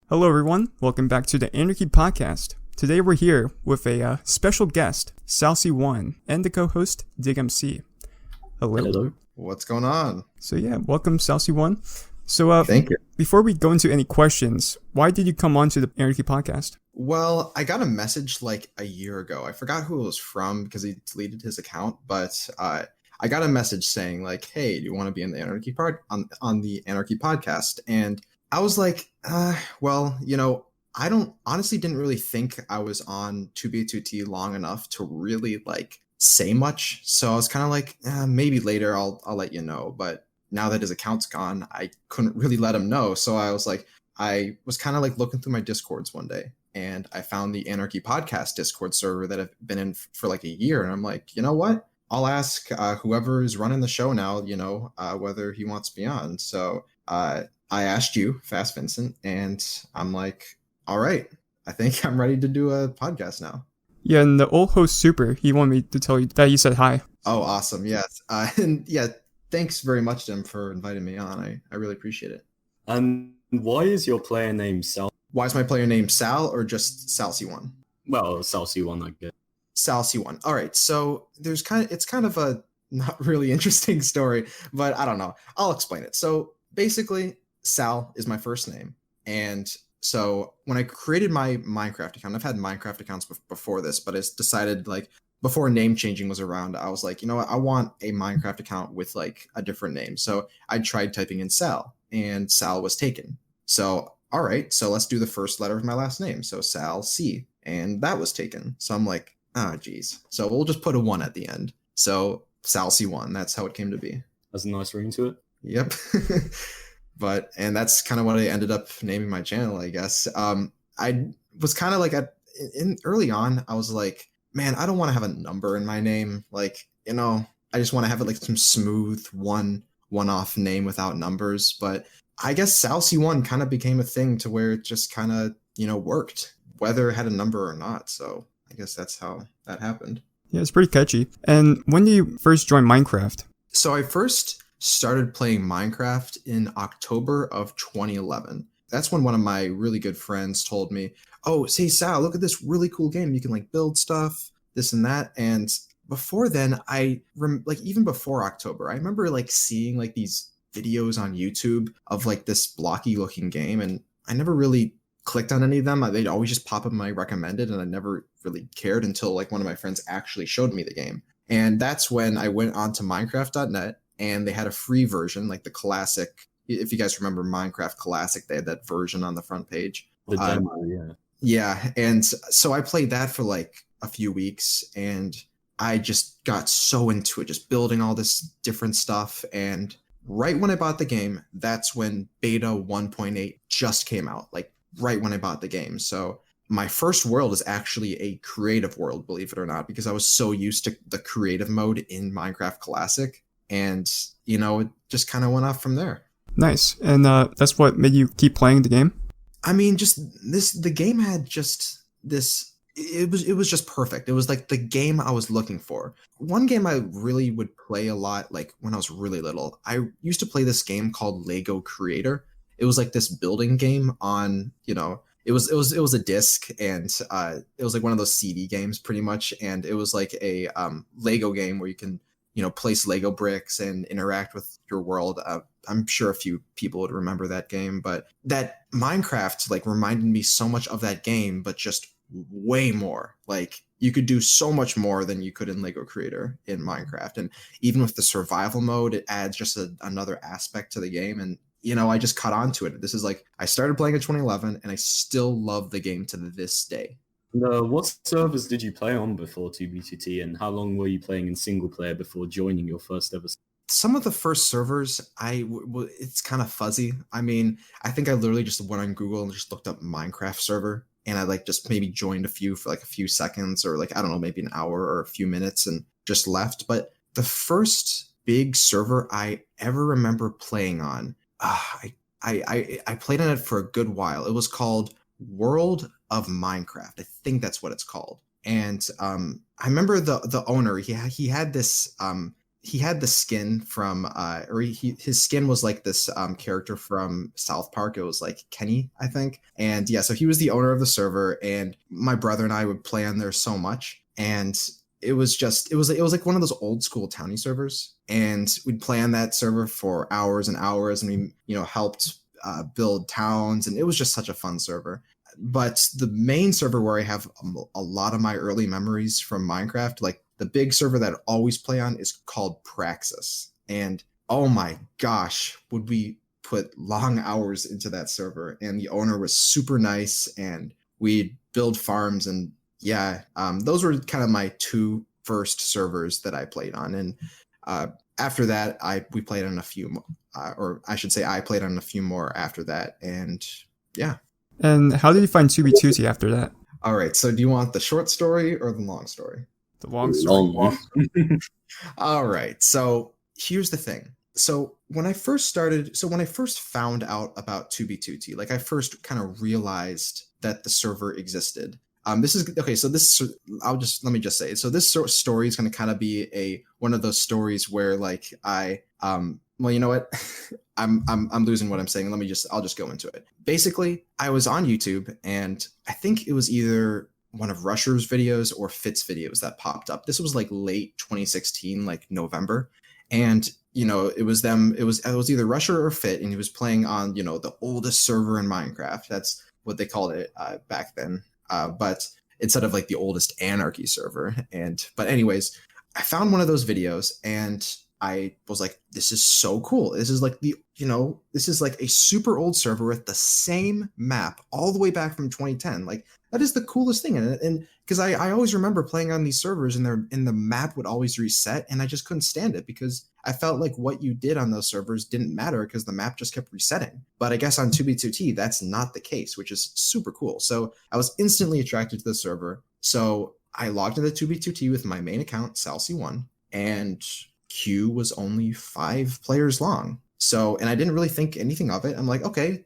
Hello, everyone. Welcome back to the Anarchy podcast. Today we're here with a special guest, SalC1's, and the co-host, DigMC. Hello. Hello. What's going on? So welcome, SalC1's. So Thank you. Before we go into any questions, why did you come on to the Anarchy podcast? Well, I got a message like a year ago. I forgot who it was from because he deleted his account, but I got a message saying like, "Hey, do you want to be in the Anarchy on the Anarchy podcast?" And I was like, well, I didn't really think I was on 2B2T long enough to really like say much. So I was kind of like, maybe later I'll let you know. But now that his account's gone, I couldn't really let him know. So I was kind of like looking through my Discords one day, and I found the Anarchy podcast Discord server that I've been in for like a year. And I'm like, you know what? I'll ask whoever is running the show now, whether he wants to be on. So I asked you, Fast Vincent, and I'm like, all right, I think I'm ready to do a podcast now. Yeah, and the old host, Super, he wanted me to tell you that he said hi. Oh, awesome. Yes. And yeah, thanks very much, Tim, for inviting me on. I really appreciate it. Why is your player name Sal? Why is my player name Sal or just SalC1? Well, SalC1, I guess. SalC1. All right. So it's kind of a not really interesting story, but I don't know. I'll explain it. So basically, Sal is my first name. And so when I created my Minecraft account, I've had Minecraft accounts before this, but I decided like before name changing was around, I was like, you know what? I want a Minecraft account with like a different name. So I tried typing in Sal, and Sal was taken. So, all right, so let's do the first letter of my last name. So SalC, and that was taken. So I'm like, geez. So we'll just put a 1 at the end. So SalC1, that's how it came to be. Has a nice ring to it. Yep. And that's kind of what I ended up naming my channel, I guess. I was kind of like early on, I was like, man, I don't want to have a number in my name. Like, I just want to have it like some smooth one-off name without numbers. But I guess SalC1 kind of became a thing to where it just kind of, worked, whether it had a number or not. So I guess that's how that happened. Yeah, it's pretty catchy. And when did you first join Minecraft? So I first started playing Minecraft in October of 2011. That's when one of my really good friends told me, "Oh, say Sal, look at this really cool game. You can like build stuff, this and that." And before then, even before October, I remember like seeing like these videos on YouTube of like this blocky looking game, and I never really clicked on any of them. They'd always just pop up in my recommended, and I never really cared until like one of my friends actually showed me the game. And that's when I went on to Minecraft.net, and they had a free version, like the classic. If you guys remember Minecraft Classic, they had that version on the front page. The demo, yeah. Yeah, and so I played that for like a few weeks, and I just got so into it, just building all this different stuff. And right when I bought the game, that's when Beta 1.8 just came out, like right when I bought the game. So my first world is actually a creative world, believe it or not, because I was so used to the creative mode in Minecraft Classic. And, it just kind of went off from there. Nice. And that's what made you keep playing the game? I mean, the game had just this, it was just perfect. It was like the game I was looking for. One game I really would play a lot, like when I was really little, I used to play this game called Lego Creator. It was like this building game on, it was a disc, and it was like one of those CD games pretty much. And it was like a Lego game where you can, place Lego bricks and interact with your world. I'm sure a few people would remember that game, but that Minecraft like reminded me so much of that game, but just way more. Like you could do so much more than you could in Lego Creator in Minecraft. And even with the survival mode, it adds just another aspect to the game. And, I just caught on to it. This is like, I started playing in 2011 and I still love the game to this day. What servers did you play on before 2B2T, and how long were you playing in single player before joining your first ever? Some of the first servers, it's kind of fuzzy. I mean, I think I literally just went on Google and just looked up Minecraft server, and I like just maybe joined a few for like a few seconds, or like, I don't know, maybe an hour or a few minutes, and just left. But the first big server I ever remember playing on, I played on it for a good while. It was called World of Minecraft. I think that's what it's called. And I remember the owner, he had this he had the skin from his skin was like this character from South Park. It was like Kenny, I think. And yeah, so he was the owner of the server, and my brother and I would play on there so much. And it was like one of those old school townie servers, and we'd play on that server for hours and hours, and we helped build towns, and it was just such a fun server. But the main server where I have a lot of my early memories from Minecraft, like the big server that I always play on, is called Praxis. And oh my gosh, would we put long hours into that server. And the owner was super nice, and we'd build farms. And yeah, those were kind of my two first servers that I played on. And after that, we played on a few, or I should say I played on a few more after that. And yeah. And how did you find 2B2T after that? All right. So do you want the short story or the long story? The long story. All right. So here's the thing. So when I first found out about 2B2T, like I first kind of realized that the server existed. This is okay. So let me just say it. So this story is going to kind of be one of those stories where like well, you know what? I'm losing what I'm saying. I'll just go into it. Basically, I was on YouTube, and I think it was either one of Rusher's videos or Fit's videos that popped up. This was like late 2016, like November. And, it was either Rusher or Fit, and he was playing on, the oldest server in Minecraft. That's what they called it back then. But instead of like the oldest Anarchy server. But anyways, I found one of those videos, and I was like, this is so cool. This is like this is like a super old server with the same map all the way back from 2010. Like that is the coolest thing. And because I always remember playing on these servers, and the map would always reset, and I just couldn't stand it because I felt like what you did on those servers didn't matter because the map just kept resetting. But I guess on 2B2T, that's not the case, which is super cool. So I was instantly attracted to the server. So I logged into 2B2T with my main account, SalC1, and queue was only 5 players long. So, and I didn't really think anything of it. I'm like, okay,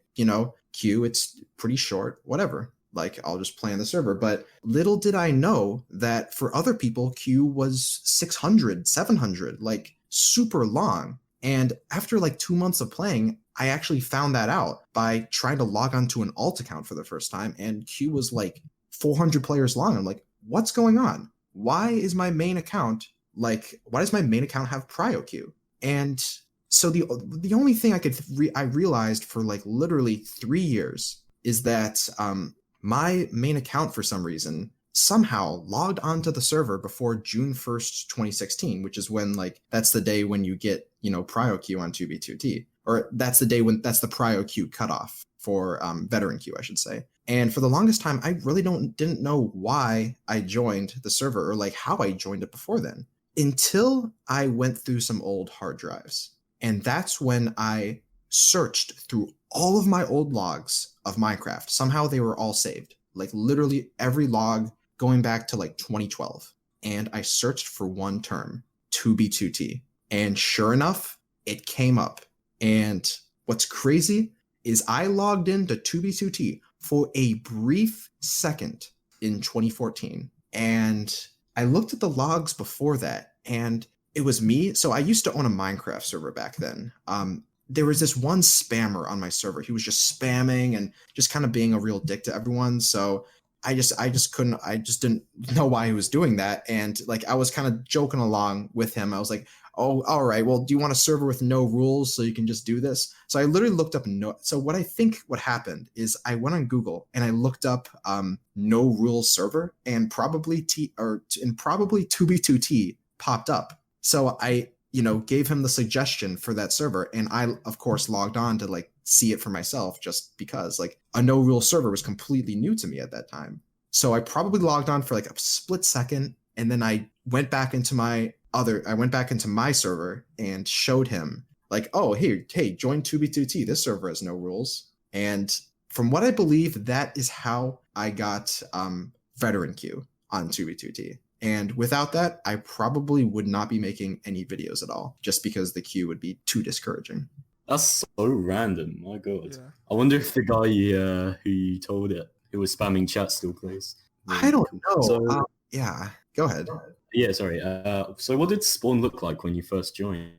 queue, it's pretty short, whatever. Like, I'll just play on the server. But little did I know that for other people, queue was 600, 700, like super long. And after like 2 months of playing, I actually found that out by trying to log on to an alt account for the first time. And queue was like 400 players long. I'm like, what's going on? Why does my main account have prio queue? And so the only thing I realized for like literally 3 years is that my main account for some reason somehow logged onto the server before June 1st, 2016, which is when that's the day when you get, prio queue on 2B2T, or that's the prio queue cutoff for veteran queue, I should say. And for the longest time, I really didn't know why I joined the server or like how I joined it before then, until I went through some old hard drives. And that's when I searched through all of my old logs of Minecraft. Somehow they were all saved, like literally every log going back to like 2012. And I searched for one term, 2B2T. And sure enough, it came up. And what's crazy is I logged into 2B2T for a brief second in 2014. And I looked at the logs before that, and it was me. So I used to own a Minecraft server back then. There was this one spammer on my server. He was just spamming and just kind of being a real dick to everyone. So I just didn't know why he was doing that. And like, I was kind of joking along with him. I was like, oh, all right, well, do you want a server with no rules so you can just do this? So I literally looked up so what happened is I went on Google and I looked up no rules server, and probably 2B2T popped up. So I gave him the suggestion for that server, and I of course logged on to like see it for myself, just because like a no rule server was completely new to me at that time. So I probably logged on for like a split second, and then I went back into my server and showed him like, oh, hey, join 2B2T. This server has no rules. And from what I believe, that is how I got veteran queue on 2B2T. And without that, I probably would not be making any videos at all, just because the queue would be too discouraging. That's so random. My God. Yeah. I wonder if the guy who you told it, who was spamming chat, still plays. I don't know. Yeah, go ahead. Yeah, sorry. So what did Spawn look like when you first joined?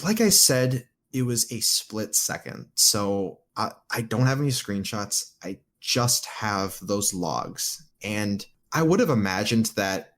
Like I said, it was a split second. So I don't have any screenshots. I just have those logs. And I would have imagined that,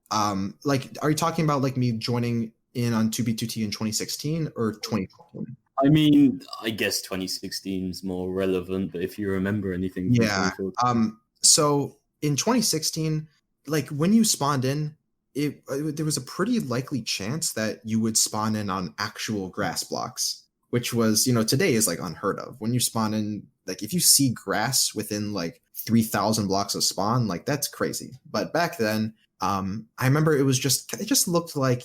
like, are you talking about like me joining in on 2B2T in 2016 or 2014? I mean, I guess 2016 is more relevant, but if you remember anything from Yeah. 2014. So in 2016, like when you spawned in, there was a pretty likely chance that you would spawn in on actual grass blocks, which was, today is like unheard of. When you spawn in, like if you see grass within like 3,000 blocks of spawn, like that's crazy. But back then, I remember it just looked like,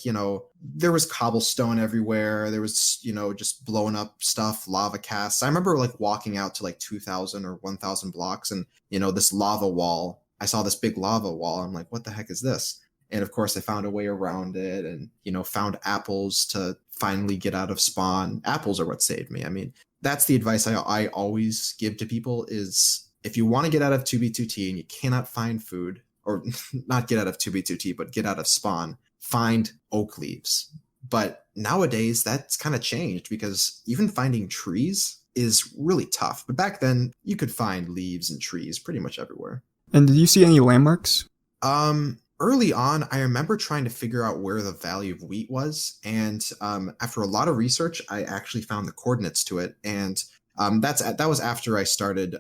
there was cobblestone everywhere. There was, just blowing up stuff, lava casts. I remember like walking out to like 2,000 or 1,000 blocks and, this lava wall. I saw this big lava wall. I'm like, what the heck is this? And of course, I found a way around it and, found apples to finally get out of spawn. Apples are what saved me. I mean, that's the advice I always give to people is if you want to get out of 2B2T and you cannot find food, or not get out of 2B2T, but get out of spawn, find oak leaves. But nowadays, that's kind of changed because even finding trees is really tough. But back then, you could find leaves and trees pretty much everywhere. And did you see any landmarks? Early on, I remember trying to figure out where the Valley of Wheat was. And after a lot of research, I actually found the coordinates to it. And that was after I started,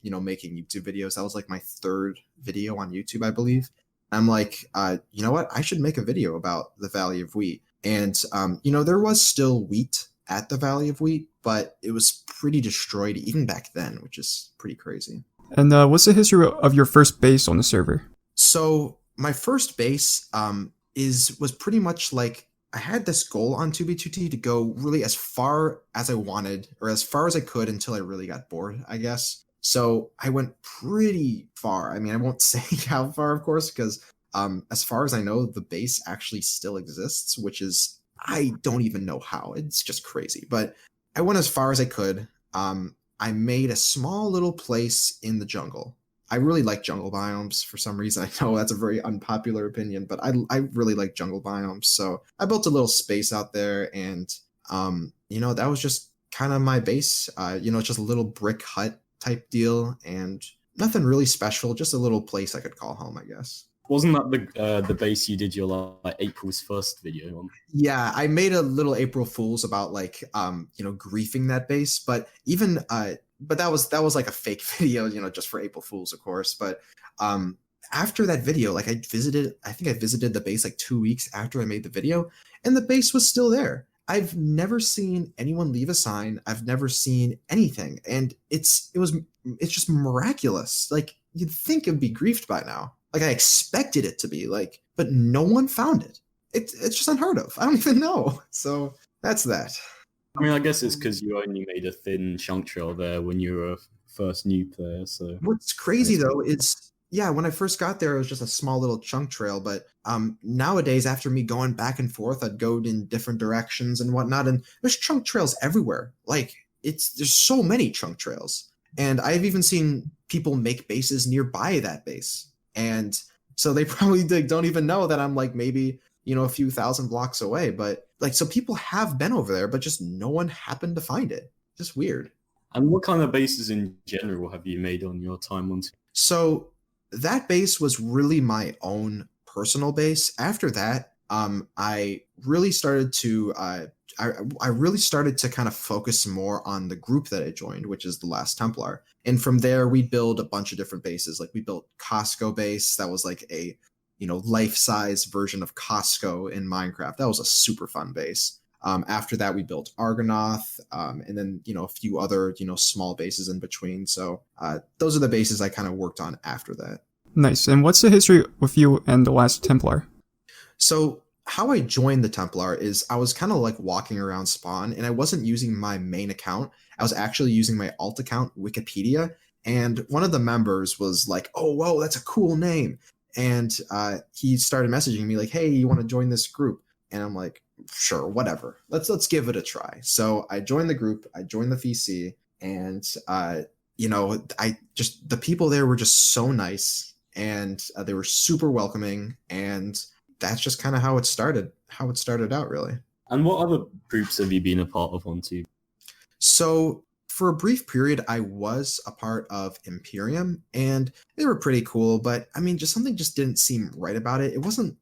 making YouTube videos. That was like my third video on YouTube, I believe. I'm like, you know what? I should make a video about the Valley of Wheat. And, there was still wheat at the Valley of Wheat, but it was pretty destroyed even back then, which is pretty crazy. And what's the history of your first base on the server? So my first base was pretty much like I had this goal on 2B2T to go really as far as I wanted or as far as I could until I really got bored, I guess. So I went pretty far. I mean, I won't say how far, of course, because as far as I know, the base actually still exists, which is, I don't even know how. It's just crazy. But I went as far as I could. I made a small little place in the jungle. I really like jungle biomes for some reason. I know that's a very unpopular opinion, but I really like jungle biomes. So I built a little space out there and, that was just kind of my base, just a little brick hut type deal and nothing really special, just a little place I could call home, I guess. Wasn't that the base you did your like April's 1st video on? Yeah, I made a little April Fool's about like, griefing that base, but even, but that was like a fake video, just for April Fools, of course. But after that video, like I visited the base like 2 weeks after I made the video, and the base was still there. I've never seen anyone leave a sign. I've never seen anything, and it's just miraculous. Like you'd think it'd be griefed by now. Like I expected it to be, like, but no one found it. It's just unheard of. I don't even know. So that's that. I mean, I guess it's because you only made a thin chunk trail there when you were a first new player. So what's crazy though is, yeah, when I first got there, it was just a small little chunk trail. But nowadays, after me going back and forth, I'd go in different directions and whatnot, and there's chunk trails everywhere. Like there's so many chunk trails, and I've even seen people make bases nearby that base, and so they probably don't even know that I'm like maybe a few thousand blocks away. But like, so people have been over there, but just no one happened to find it. Just weird. And what kind of bases in general have you made on your time on? So that base was really my own personal base. After that, I really started to I really started to kind of focus more on the group that I joined, which is the Last Templar. And from there, we build a bunch of different bases. Like we built Costco base. That was like a life-size version of Costco in Minecraft. That was a super fun base. After that, we built Argonath, and then, a few other, small bases in between. So those are the bases I kind of worked on after that. Nice. And what's the history with you and the Last Templar? So how I joined the Templar is I was kind of like walking around spawn, and I wasn't using my main account. I was actually using my alt account, Wikipedia. And one of the members was like, "Oh, whoa, that's a cool name." And he started messaging me like, "Hey, you want to join this group?" And I'm like, "Sure, whatever. Let's give it a try." So I joined the group. I joined the VC, and the people there were just so nice, and they were super welcoming, and that's just kind of how it started out, really. And what other groups have you been a part of on Tube? So for a brief period, I was a part of Imperium, and they were pretty cool. But I mean, just something just didn't seem right about it. It wasn't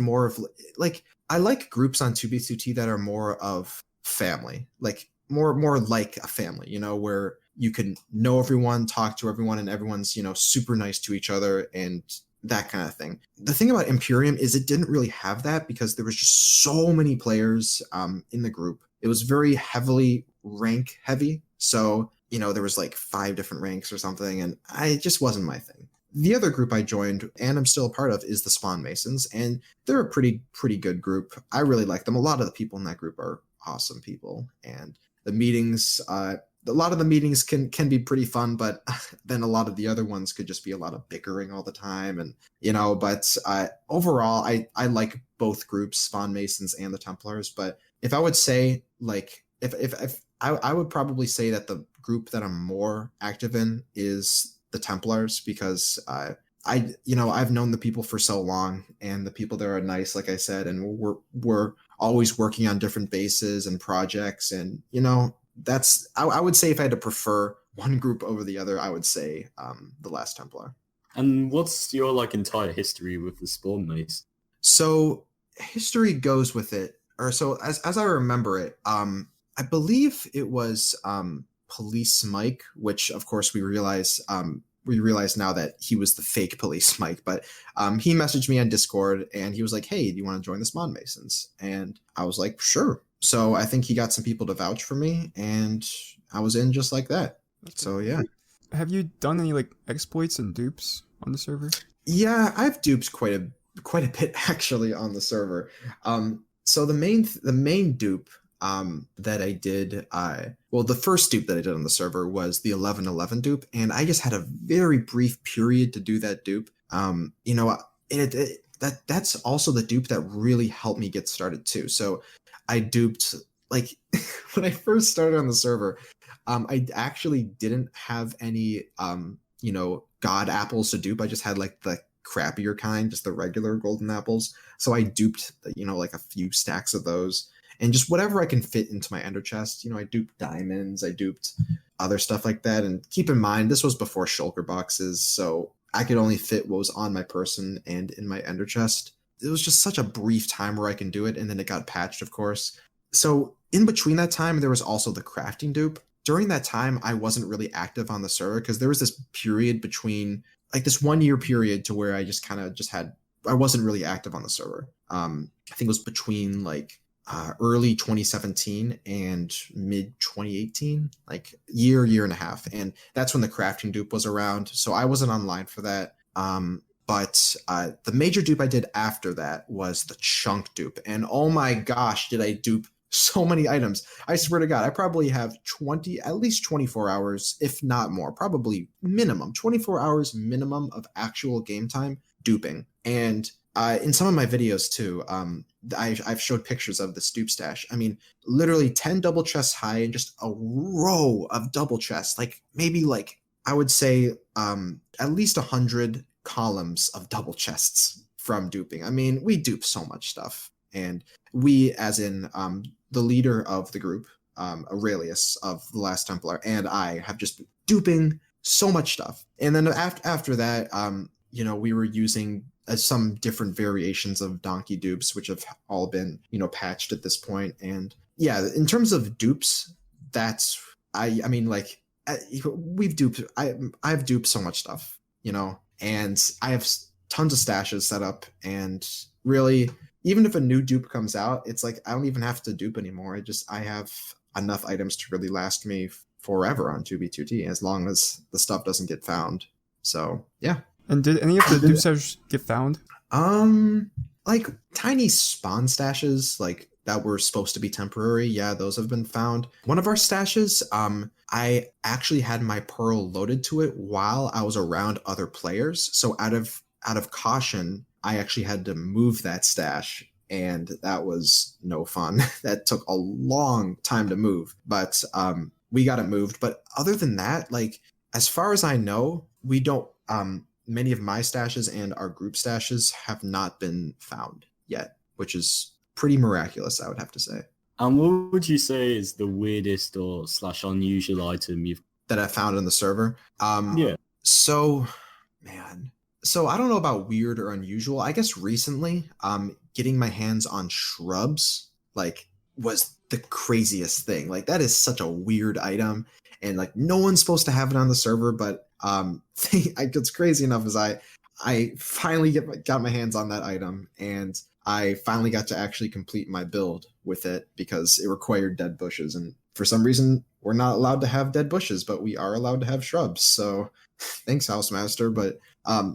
more of like I like groups on 2B2T that are more of family, like more like a family, where you can know everyone, talk to everyone, and everyone's super nice to each other and that kind of thing. The thing about Imperium is it didn't really have that because there was just so many players in the group. It was very heavily rank heavy. So, there was like 5 different ranks or something, and it just wasn't my thing. The other group I joined, and I'm still a part of, is the Spawn Masons, and they're a pretty good group. I really like them. A lot of the people in that group are awesome people, and the meetings, a lot of the meetings can be pretty fun, but then a lot of the other ones could just be a lot of bickering all the time, and but overall, I like both groups, Spawn Masons and the Templars. But if I would say, like, if I would probably say that the group that I'm more active in is the Templars, because I've known the people for so long, and the people there are nice, like I said, and we're always working on different bases and projects, and that's I would say if I had to prefer one group over the other, I would say the Last Templar. And what's your entire history with the Spawn Mace? So history goes with it, or so as I remember it, I believe it was Police Mike, which of course we realize now that he was the fake Police Mike, but he messaged me on Discord and he was like, hey, do you want to join the Spawn Masons? And I was like, sure. So I think he got some people to vouch for me, and I was in just like that. So yeah. Have you done any exploits and dupes on the server? Yeah, I've duped quite a bit actually on the server. So the main dupe that I did, the first dupe that I did on the server was the 1111 dupe, and I just had a very brief period to do that dupe. That's also the dupe that really helped me get started too. So I duped, when I first started on the server, I actually didn't have any god apples to dupe. I just had the crappier kind, just the regular golden apples. So I duped a few stacks of those. And just whatever I can fit into my ender chest. I duped diamonds, I duped other stuff like that. And keep in mind, this was before shulker boxes, so I could only fit what was on my person and in my ender chest. It was just such a brief time where I can do it, and then it got patched, of course. So in between that time, there was also the crafting dupe. During that time, I wasn't really active on the server because there was this period between, this 1 year period to where I just I wasn't really active on the server. I think it was between early 2017 and mid 2018, year and a half. And that's when the crafting dupe was around. So I wasn't online for that. But the major dupe I did after that was the chunk dupe. And oh my gosh, did I dupe so many items. I swear to God, I probably have at least 24 hours, if not more, probably minimum 24 hours minimum of actual game time duping. And in some of my videos too, I've showed pictures of the dupe stash. I mean, literally 10 double chests high and just a row of double chests, maybe I would say at least 100 columns of double chests from duping. I mean, we dupe so much stuff, and we, as in the leader of the group, Aurelius of the Last Templar, and I have just been duping so much stuff. And then after that, we were using some different variations of donkey dupes, which have all been, patched at this point. And yeah, in terms of dupes, that's, we've duped, I've duped so much stuff, and I have tons of stashes set up, and really, even if a new dupe comes out, it's I don't even have to dupe anymore. I have enough items to really last me forever on 2B2T, as long as the stuff doesn't get found. So yeah. And did any of the dupe stashes get found? Tiny spawn stashes, that were supposed to be temporary. Yeah, those have been found. One of our stashes, I actually had my pearl loaded to it while I was around other players. So out of caution, I actually had to move that stash, and that was no fun. That took a long time to move, but we got it moved. But other than that, as far as I know, we don't many of my stashes and our group stashes have not been found yet, which is pretty miraculous, I would have to say. And what would you say is the weirdest or / unusual item you've that I found on the server? Yeah. So, man. So I don't know about weird or unusual. I guess recently, getting my hands on shrubs, like, was the craziest thing. Like, that is such a weird item. And like, no one's supposed to have it on the server, but what's crazy enough is I finally got my hands on that item, and I finally got to actually complete my build with it because it required dead bushes. And for some reason, we're not allowed to have dead bushes, but we are allowed to have shrubs. So thanks, Housemaster. But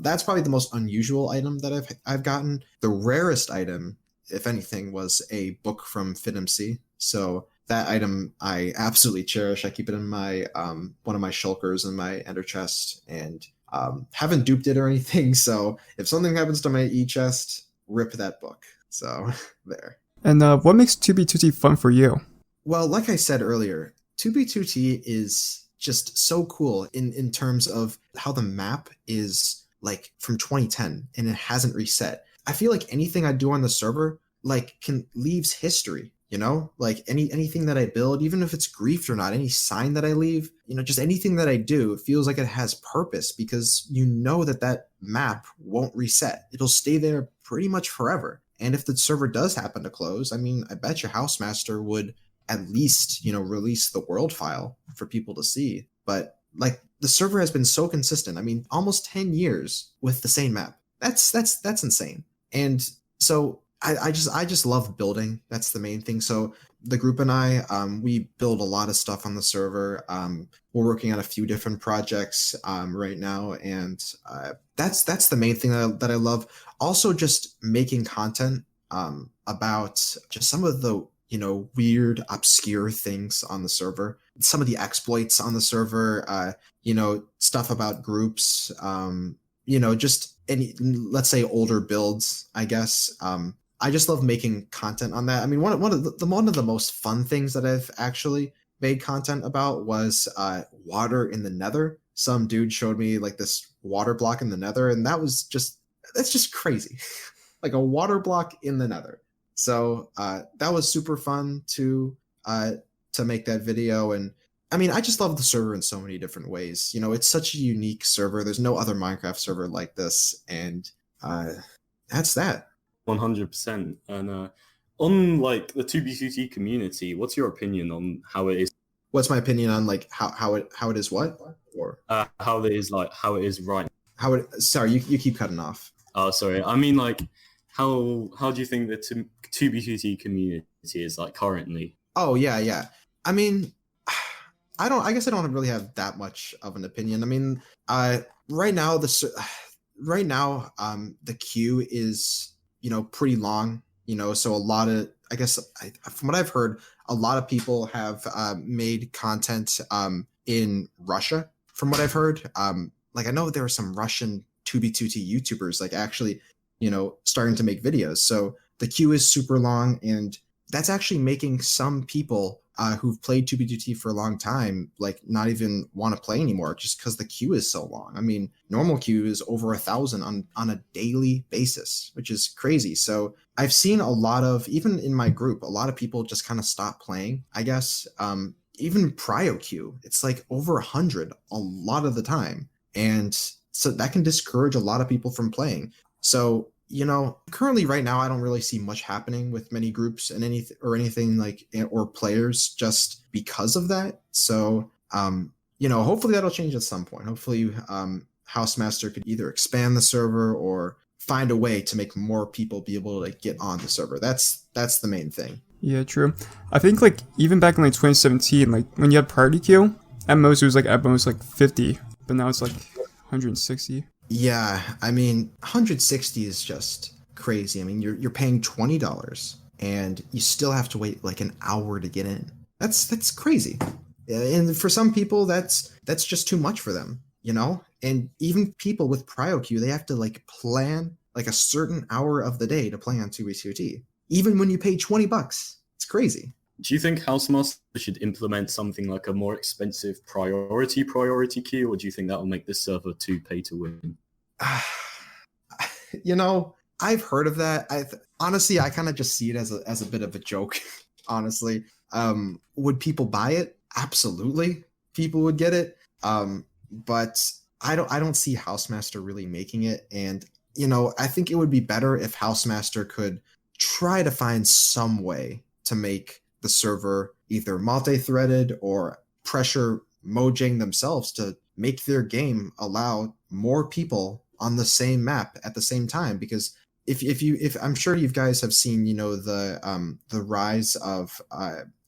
that's probably the most unusual item that I've gotten. The rarest item, if anything, was a book from FitMC. So that item I absolutely cherish. I keep it in my one of my shulkers in my ender chest, and haven't duped it or anything. So if something happens to my e-chest, rip that book. So there. And what makes 2B2T fun for you? Well, like I said earlier, 2B2T is just so cool in terms of how the map is like from 2010 and it hasn't reset. I feel like anything I do on the server like leaves history, you know? Like anything that I build, even if it's griefed or not, any sign that I leave, you know, just anything that I do, it feels like it has purpose because you know that map won't reset. It'll stay there pretty much forever. And if the server does happen to close, I mean, I bet your Housemaster would at least, you know, release the world file for people to see. But like, the server has been so consistent. I mean, almost 10 years with the same map. That's insane. And so I just love building. That's the main thing. So the group and I, we build a lot of stuff on the server. We're working on a few different projects right now, and that's the main thing that I love. Also, just making content about just some of the, you know, weird, obscure things on the server, some of the exploits on the server, you know, stuff about groups, you know, just any, let's say, older builds, I guess. I just love making content on that. I mean, one of the most fun things that I've actually made content about was water in the Nether. Some dude showed me like this water block in the Nether, and that's just crazy. Like a water block in the Nether. So that was super fun to make that video. And I mean, I just love the server in so many different ways. You know, it's such a unique server. There's no other Minecraft server like this, and that's that. 100%. And on like the 2B2T community, what's your opinion on how it is? What's my opinion on like how it is what? Or how it is right now? Sorry, you keep cutting off. Oh, sorry. I mean, like, how do you think the 2B2T community is like currently? Oh yeah. I mean, I guess I don't really have that much of an opinion. I mean, right now the queue is, you know, pretty long, you know, so a lot of, I guess, from what I've heard, a lot of people have made content in Russia, from what I've heard. Like, I know there are some Russian 2B2T YouTubers, like, actually, you know, starting to make videos. So the queue is super long, and that's actually making some people who've played 2B2T for a long time, like, not even want to play anymore just because the queue is so long. I mean, normal queue is over 1,000 on a daily basis, which is crazy. So I've seen a lot of, even in my group, a lot of people just kind of stop playing, I guess. Even prio queue, it's like over 100 a lot of the time. And so that can discourage a lot of people from playing. So, you know, currently right now, I don't really see much happening with many groups and anything like, or players, just because of that. So, you know, hopefully that'll change at some point. Hopefully, Housemaster could either expand the server or find a way to make more people be able to get on the server. That's the main thing. Yeah, true. I think like even back in like 2017, like when you had party queue, at most it was like 50, but now it's like 160. Yeah, I mean, 160 is just crazy. I mean, you're paying $20 and you still have to wait like an hour to get in. That's crazy. And for some people, that's just too much for them, you know? And even people with prio queue, they have to like plan like a certain hour of the day to play on 2B2T. Even when you pay $20, it's crazy. Do you think Housemaster should implement something like a more expensive priority queue, or do you think that will make the server too pay to win? You know, I've heard of that. Honestly, I kind of just see it as a bit of a joke. Honestly, would people buy it? Absolutely, people would get it. But I don't see Housemaster really making it. And I think it would be better if Housemaster could try to find some way to make the server either multi-threaded or pressure Mojang themselves to make their game allow more people on the same map at the same time. Because if I'm sure you guys have seen the rise of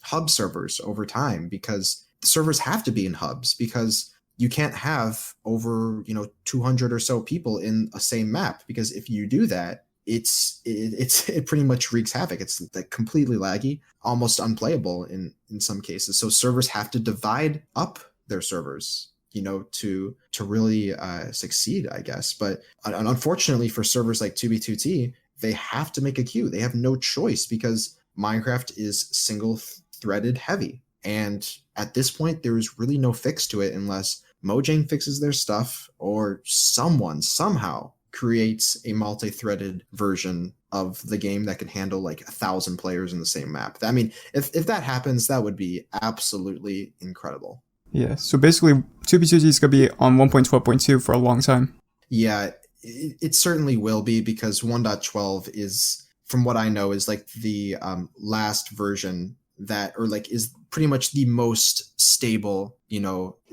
hub servers over time, because the servers have to be in hubs because you can't have over 200 or so people in a same map, because if you do that, it pretty much wreaks havoc. It's like completely laggy, almost unplayable in some cases. So servers have to divide up their servers, to really succeed, I guess. But unfortunately for servers like 2b2t, they have to make a queue. They have no choice because Minecraft is single threaded heavy. And at this point, there is really no fix to it unless Mojang fixes their stuff or someone somehow creates a multi-threaded version of the game that can handle like 1,000 players in the same map. I mean, if that happens, that would be absolutely incredible. Yeah, so basically 2b2t is going to be on 1.12.2 for a long time. Yeah, it certainly will be, because 1.12 is, from what I know, is like the last version that, or like is pretty much the most stable,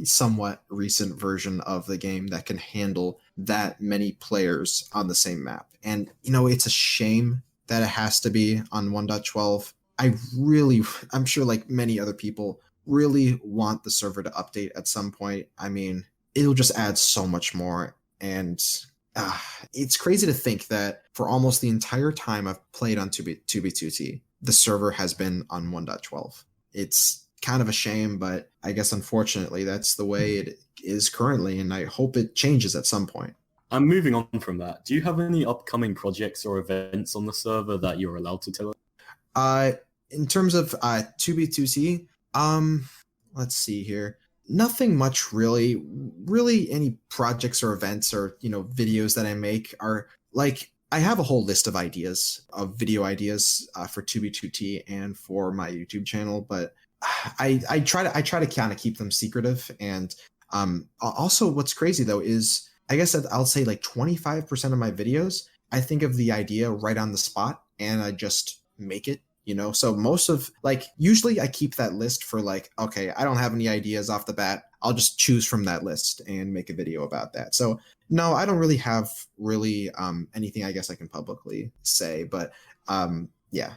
somewhat recent version of the game that can handle that many players on the same map. And, it's a shame that it has to be on 1.12. I'm sure like many other people really want the server to update at some point. I mean, it'll just add so much more. And it's crazy to think that for almost the entire time I've played on 2b2t, the server has been on 1.12. It's kind of a shame, but I guess unfortunately that's the way it is currently, and I hope it changes at some point. I'm moving on from that. Do you have any upcoming projects or events on the server that you're allowed to tell us? In terms of 2b2t, let's see here. Nothing much really. Really, any projects or events or videos that I make are like, I have a whole list of ideas, of video ideas for 2b2t and for my YouTube channel, but I try to kind of keep them secretive. And also, what's crazy though is, I guess I'll say like 25% of my videos, I think of the idea right on the spot and I just make it. So most of, like, usually I keep that list for like, okay, I don't have any ideas off the bat, I'll just choose from that list and make a video about that. So no, I don't really have anything I guess I can publicly say, but yeah.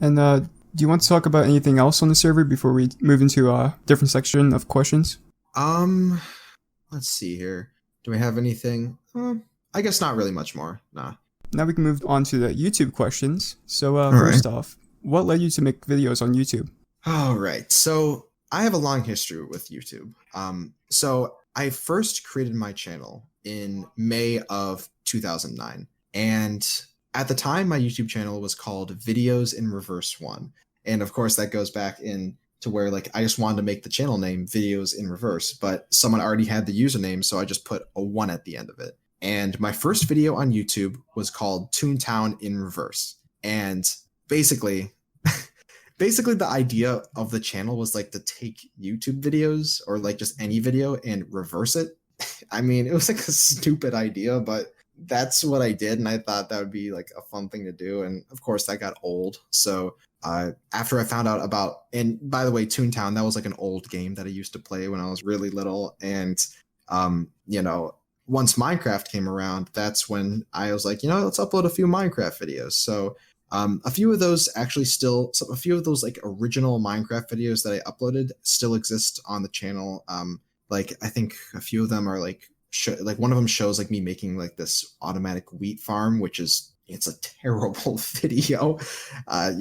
And do you want to talk about anything else on the server before we move into a different section of questions? Let's see here. Do we have anything? I guess not really much more. Nah. Now we can move on to the YouTube questions. So first off, what led you to make videos on YouTube? All right. So I have a long history with YouTube. So I first created my channel in May of 2009. And at the time, my YouTube channel was called Videos in Reverse 1. And of course, that goes back in to where like I just wanted to make the channel name Videos in Reverse, but someone already had the username, so I just put a 1 at the end of it. And my first video on YouTube was called Toontown in Reverse. And basically the idea of the channel was like to take YouTube videos or like just any video and reverse it. I mean, it was like a stupid idea, but that's what I did. And I thought that would be like a fun thing to do. And of course that got old. So after I found out about, and by the way, Toontown, that was like an old game that I used to play when I was really little. And, once Minecraft came around, that's when I was like, let's upload a few Minecraft videos. So a few of those like original Minecraft videos that I uploaded still exist on the channel. Like I think a few of them are like one of them shows like me making like this automatic wheat farm, which is, it's a terrible video. I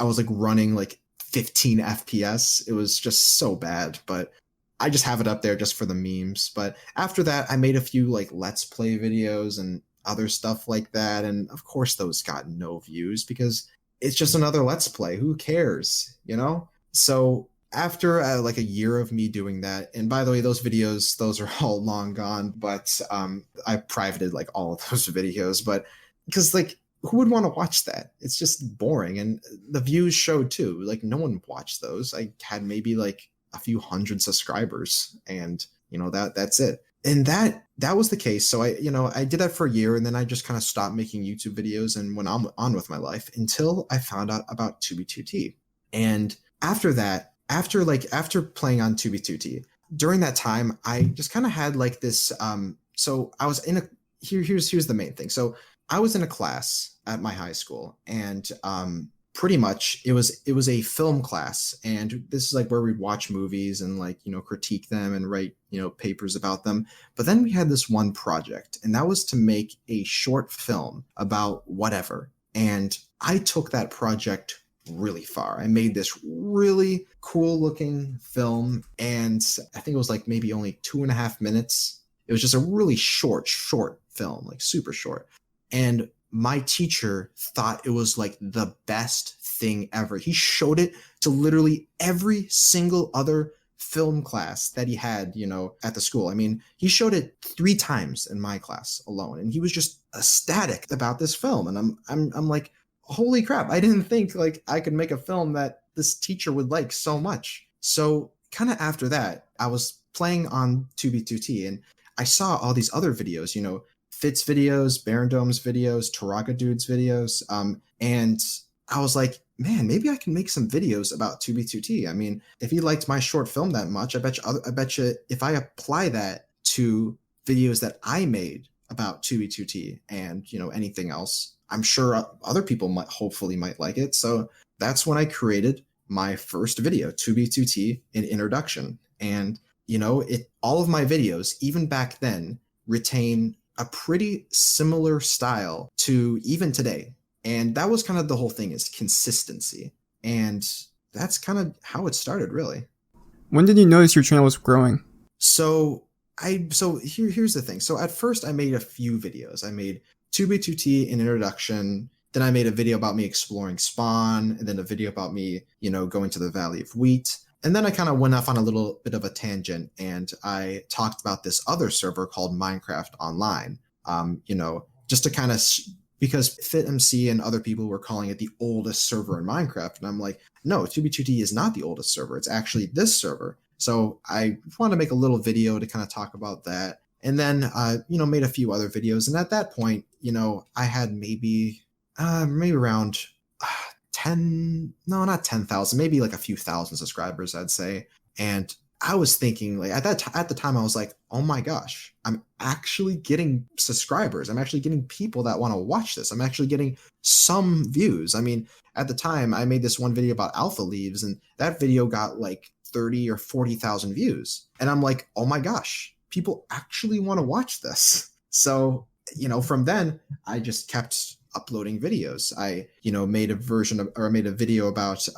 was like running like 15 FPS. It was just so bad, but I just have it up there just for the memes. But after that, I made a few like Let's Play videos and other stuff like that. And of course, those got no views because it's just another Let's Play. Who cares, So after like a year of me doing that, and by the way, those are all long gone, but I privated like all of those videos, but because like who would want to watch that? It's just boring, and the views showed too. Like no one watched those. I had maybe like a few hundred subscribers, and that's it. And that was the case. So I did that for a year, and then I just kind of stopped making YouTube videos and went on with my life until I found out about 2B2T. And after that, after playing on 2B2T, during that time, I just kind of had like this. So I was in a here's the main thing. So I was in a class at my high school, and pretty much it was a film class, and this is like where we'd watch movies and like critique them and write papers about them. But then we had this one project, and that was to make a short film about whatever. And I took that project really far. I made this really cool looking film, and I think it was like maybe only 2.5 minutes. It was just a really short film, like super short. And my teacher thought it was like the best thing ever. He showed it to literally every single other film class that he had, at the school. I mean, he showed it 3 times in my class alone, and he was just ecstatic about this film. And I'm like, holy crap, I didn't think like I could make a film that this teacher would like so much. So kind of after that, I was playing on 2B2T, and I saw all these other videos, Fitz videos, Barondome's videos, Taraga Dude's videos, and I was like, man, maybe I can make some videos about 2B2T. I mean, if he liked my short film that much, I bet you if I apply that to videos that I made about 2B2T and anything else, I'm sure other people might like it. So that's when I created my first video, 2B2T, an introduction. And all of my videos, even back then, retain a pretty similar style to even today. And that was kind of the whole thing, is consistency. And that's kind of how it started, really. When did you notice your channel was growing? So here's the thing. So at first I made a few videos. I made 2B2T, an introduction. Then I made a video about me exploring Spawn, and then a video about me, going to the Valley of Wheat. And then I kind of went off on a little bit of a tangent, and I talked about this other server called Minecraft Online, just to kind of, because FitMC and other people were calling it the oldest server in Minecraft. And I'm like, no, 2B2T is not the oldest server. It's actually this server. So I wanted to make a little video to kind of talk about that. And then, made a few other videos. And at that point, I had maybe around not 10,000, maybe like a few thousand subscribers, I'd say. And I was thinking, like, at the time, I was like, oh my gosh, I'm actually getting subscribers. I'm actually getting people that want to watch this. I'm actually getting some views. I mean, at the time, I made this one video about alpha leaves, and that video got like 30 or 40,000 views. And I'm like, oh my gosh, people actually want to watch this. So, from then, I just kept uploading videos. I, made a video about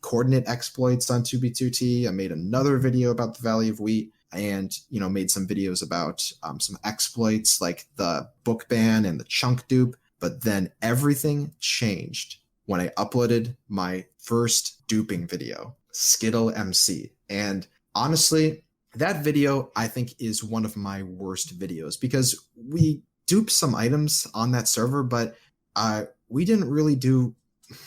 coordinate exploits on 2B2T. I made another video about the Valley of Wheat, and, made some videos about some exploits like the book ban and the chunk dupe. But then everything changed when I uploaded my first duping video, Skittle MC. And honestly, that video, I think, is one of my worst videos, because we duped some items on that server, but we didn't really do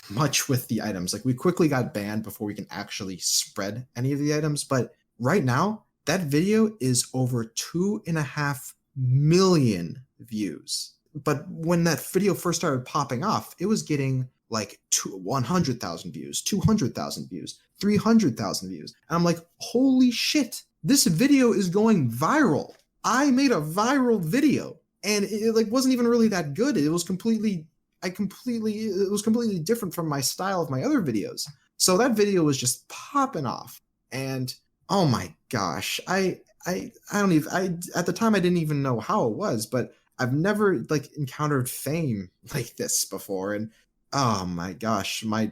much with the items. Like, we quickly got banned before we can actually spread any of the items. But right now, that video is over 2.5 million views. But when that video first started popping off, it was getting like 100,000 views, 200,000 views, 300,000 views. And I'm like, holy shit, this video is going viral. I made a viral video, and it like wasn't even really that good. It was completely different from my style of my other videos. So that video was just popping off. And oh my gosh, I don't even, at the time I didn't even know how it was, but I've never like encountered fame like this before. And oh my gosh, my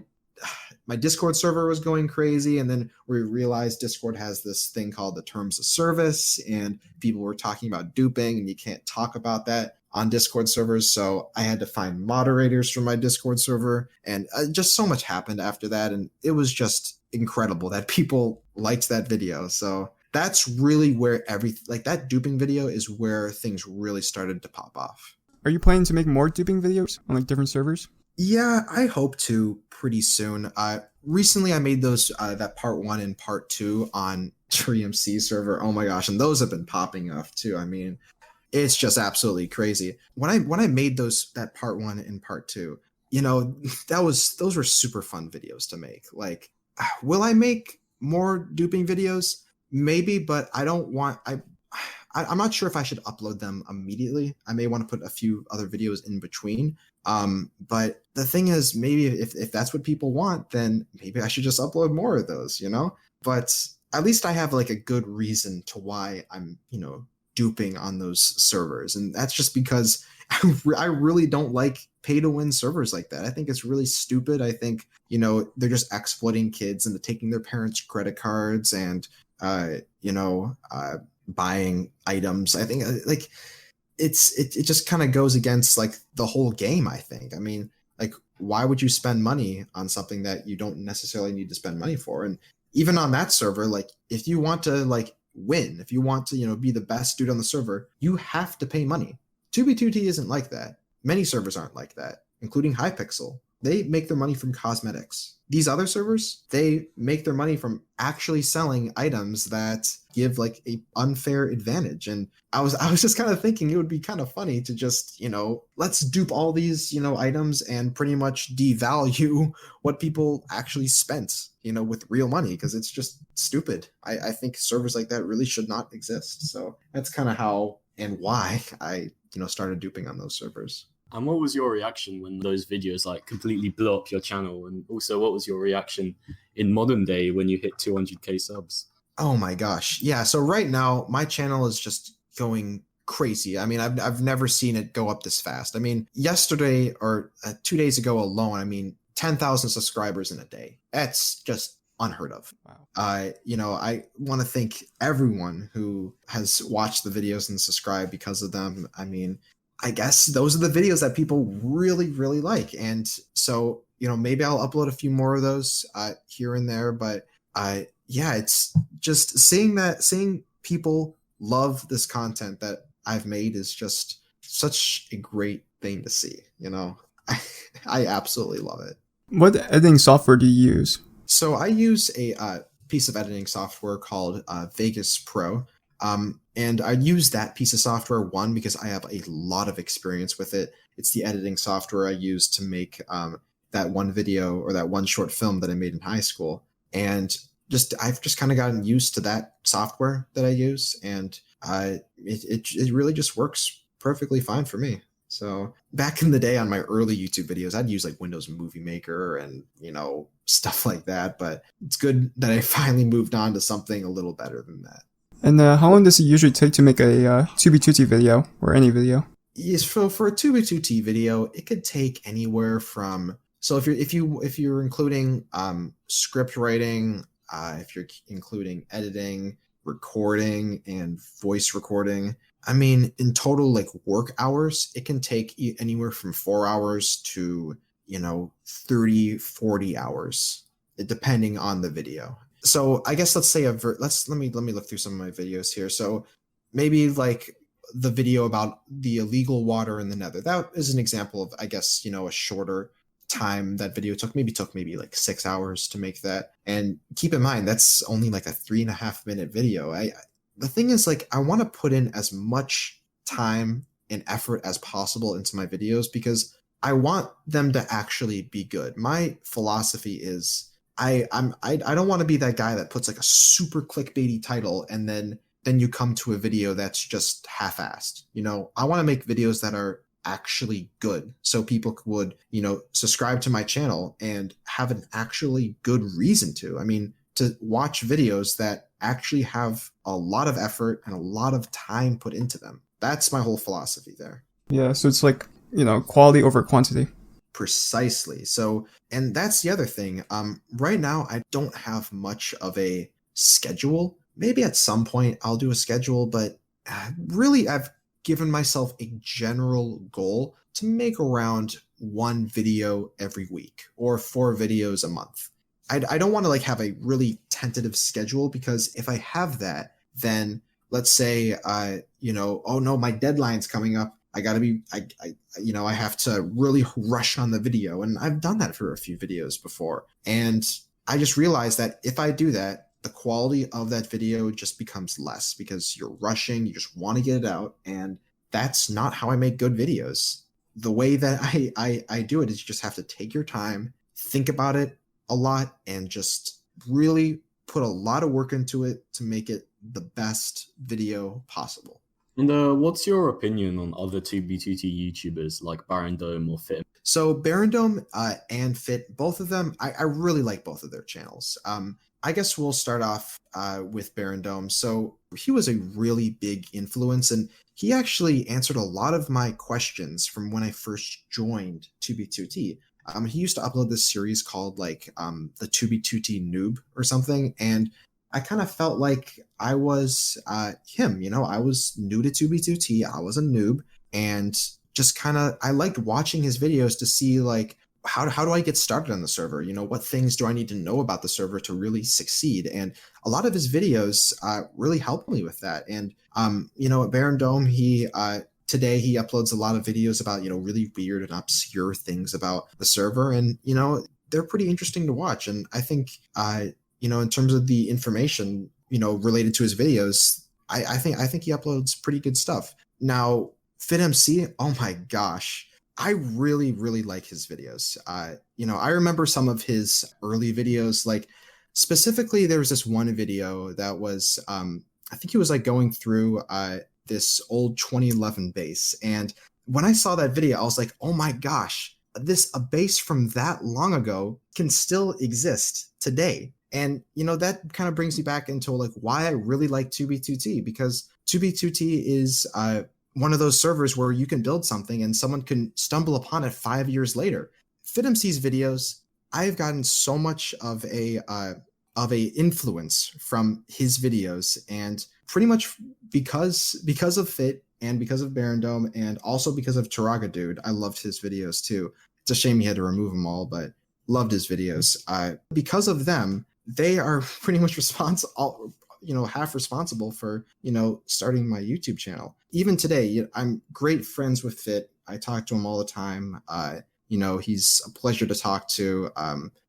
my Discord server was going crazy, and then we realized Discord has this thing called the terms of service, and people were talking about duping, and you can't talk about that on Discord servers. So I had to find moderators for my Discord server, and just so much happened after that, and it was just incredible that people liked that video. So that's really where that duping video is where things really started to pop off. Are you planning to make more duping videos on like different servers? Yeah, I hope to pretty soon. Recently I made those that part 1 and part 2 on TreeMC server. Oh my gosh, and those have been popping off too. I mean, it's just absolutely crazy. When I made that part 1 and part 2, those were super fun videos to make. Like, will I make more duping videos? Maybe, but I don't want I'm not sure if I should upload them immediately. I may want to put a few other videos in between. But the thing is, maybe if that's what people want, then maybe I should just upload more of those, But at least I have like a good reason to why I'm, duping on those servers. And that's just because I really don't like pay to win servers like that. I think it's really stupid. I think, they're just exploiting kids into taking their parents' credit cards and, buying items. I think like it just kind of goes against like the whole game. I think. I mean, like, why would you spend money on something that you don't necessarily need to spend money for? And even on that server, like, if you want to like win, if you want to be the best dude on the server, you have to pay money. 2B2T isn't like that. Many servers aren't like that, including Hypixel. They make their money from cosmetics. These other servers, they make their money from actually selling items that give like a unfair advantage. And I was just kind of thinking it would be kind of funny to just, let's dupe all these, items and pretty much devalue what people actually spent, with real money, because it's just stupid. I think servers like that really should not exist. So that's kind of how and why I, started duping on those servers. And what was your reaction when those videos like completely blew up your channel? And also, what was your reaction in modern day when you hit 200k subs? Oh my gosh. Yeah. So right now my channel is just going crazy. I mean, I've never seen it go up this fast. I mean, yesterday or 2 days ago alone, 10,000 subscribers in a day. That's just unheard of. Wow. I want to thank everyone who has watched the videos and subscribed because of them. I mean, I guess those are the videos that people really, really like. And so, maybe I'll upload a few more of those here and there. But it's just seeing people love this content that I've made is just such a great thing to see. I absolutely love it. What editing software do you use? So I use a piece of editing software called Vegas Pro. And I use that piece of software, one, because I have a lot of experience with it. It's the editing software I used to make that one video or that one short film that I made in high school. And I've just kind of gotten used to that software that I use. And it really just works perfectly fine for me. So back in the day on my early YouTube videos, I'd use like Windows Movie Maker and, stuff like that. But it's good that I finally moved on to something a little better than that. And how long does it usually take to make a 2B2T video or any video? Yes, for a 2B2T video, it could take anywhere from, so if you're including script writing, if you're including editing, recording, and voice recording, in total, like work hours, it can take anywhere from 4 hours to 30, 40 hours, depending on the video. So I guess let's say let me look through some of my videos here. So maybe like the video about the illegal water in the Nether. That is an example of, I guess, a shorter time that video took maybe like 6 hours to make that. And keep in mind, that's only like a 3.5 minute video. The thing is, like, I want to put in as much time and effort as possible into my videos because I want them to actually be good. My philosophy is I don't want to be that guy that puts like a super clickbaity title and then you come to a video that's just half-assed. I want to make videos that are actually good so people would, subscribe to my channel and have an actually good reason to watch videos that actually have a lot of effort and a lot of time put into them. That's my whole philosophy there. Yeah, so it's like, quality over quantity. Precisely. So, and that's the other thing. Right now, I don't have much of a schedule. Maybe at some point I'll do a schedule, but really, I've given myself a general goal to make around one video every week or 4 videos a month. I don't want to like have a really tentative schedule, because if I have that, then let's say oh no, my deadline's coming up. I gotta be I have to really rush on the video, and I've done that for a few videos before, and I just realized that if I do that, the quality of that video just becomes less because you're rushing, you just want to get it out, and that's not how I make good videos. The way that I do it is you just have to take your time, think about it a lot, and just really put a lot of work into it to make it the best video possible. And what's your opinion on other 2B2T YouTubers like Barandome or Fit? So Barandome and Fit, both of them, I really like both of their channels. I guess we'll start off with Barandome. So he was a really big influence, and he actually answered a lot of my questions from when I first joined 2B2T. He used to upload this series called like the 2B2T Noob or something, and I kind of felt like I was him. I was new to 2B2T, I was a noob, and just kind of I liked watching his videos to see like how do I get started on the server? What things do I need to know about the server to really succeed? And a lot of his videos really helped me with that. And at Barandome, today he uploads a lot of videos about really weird and obscure things about the server, and they're pretty interesting to watch. And I think in terms of the information related to his videos, I think he uploads pretty good stuff. Now FitMC, oh my gosh, I really like his videos. I remember some of his early videos, like specifically there was this one video that was I think he was like going through this old 2011 base, and when I saw that video I was like, oh my gosh, a base from that long ago can still exist today. And that kind of brings me back into like why I really like 2B2T, because 2B2T is one of those servers where you can build something and someone can stumble upon it 5 years later. FitMC's videos, I've gotten so much of a influence from his videos, and pretty much because of Fit and because of Barandome and also because of Taraga Dude, I loved his videos too. It's a shame he had to remove them all, but loved his videos. Because of them, they are pretty much half responsible for starting my YouTube channel. Even today, I'm great friends with Fit. I talk to him all the time. He's a pleasure to talk to.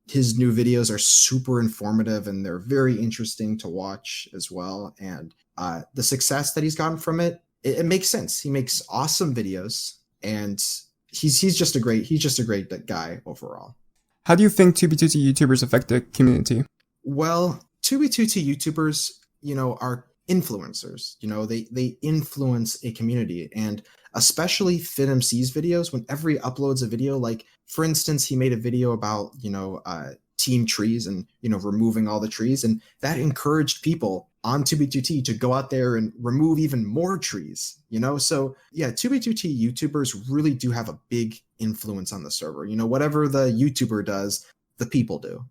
His new videos are super informative and they're very interesting to watch as well. And the success that he's gotten from it makes sense. He makes awesome videos, and he's just a great guy overall. How do you think 2B2T YouTubers affect the community? Well, 2B2T YouTubers, are influencers. They influence a community, and especially FitMC's videos, whenever he uploads a video, like for instance, he made a video about, team trees and, removing all the trees, and that encouraged people on 2B2T to go out there and remove even more trees, So yeah, 2B2T YouTubers really do have a big influence on the server. Whatever the YouTuber does, the people do,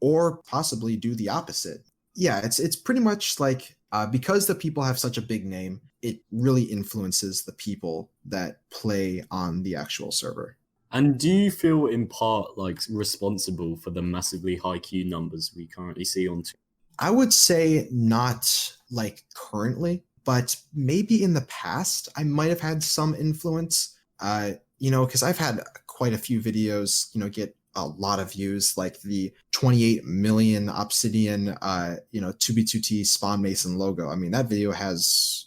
or possibly do the opposite. Yeah, it's pretty much like because the people have such a big name, it really influences the people that play on the actual server. And do you feel in part like responsible for the massively high queue numbers we currently see on Twitch? I would say not like currently, but maybe in the past I might have had some influence. Because I've had quite a few videos, get a lot of views, like the 28 million Obsidian, 2B2T Spawn Mason logo. I mean, that video has,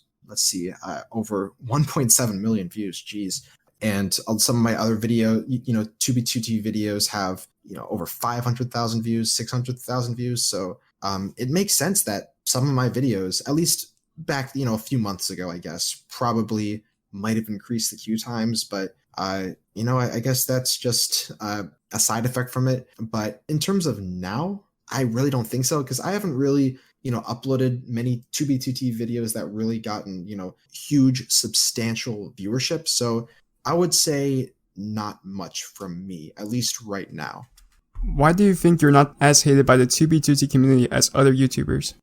over 1.7 million views. Geez. And some of my other 2B2T videos have, over 500,000 views, 600,000 views. So it makes sense that some of my videos, at least back, a few months ago, I guess, probably might have increased the queue times, but I guess that's just a side effect from it. But in terms of now, I really don't think so, because I haven't really, uploaded many 2B2T videos that really gotten, huge, substantial viewership. So I would say not much from me, at least right now. Why do you think you're not as hated by the 2B2T community as other YouTubers?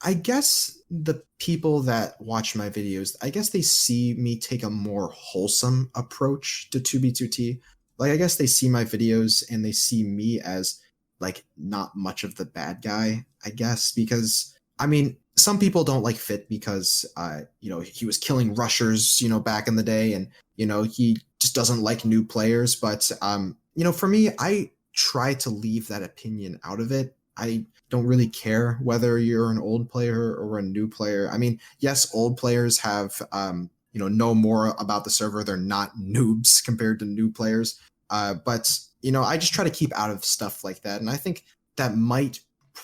I guess the people that watch my videos, I guess they see me take a more wholesome approach to 2B2T. Like, I guess they see my videos and they see me as like not much of the bad guy, I guess, because I mean, some people don't like Fit because he was killing rushers, back in the day, and he just doesn't like new players. But for me, I try to leave that opinion out of it. I don't really care whether you're an old player or a new player. I mean, yes, old players have know more about the server. They're not noobs compared to new players. But I just try to keep out of stuff like that, and I think that might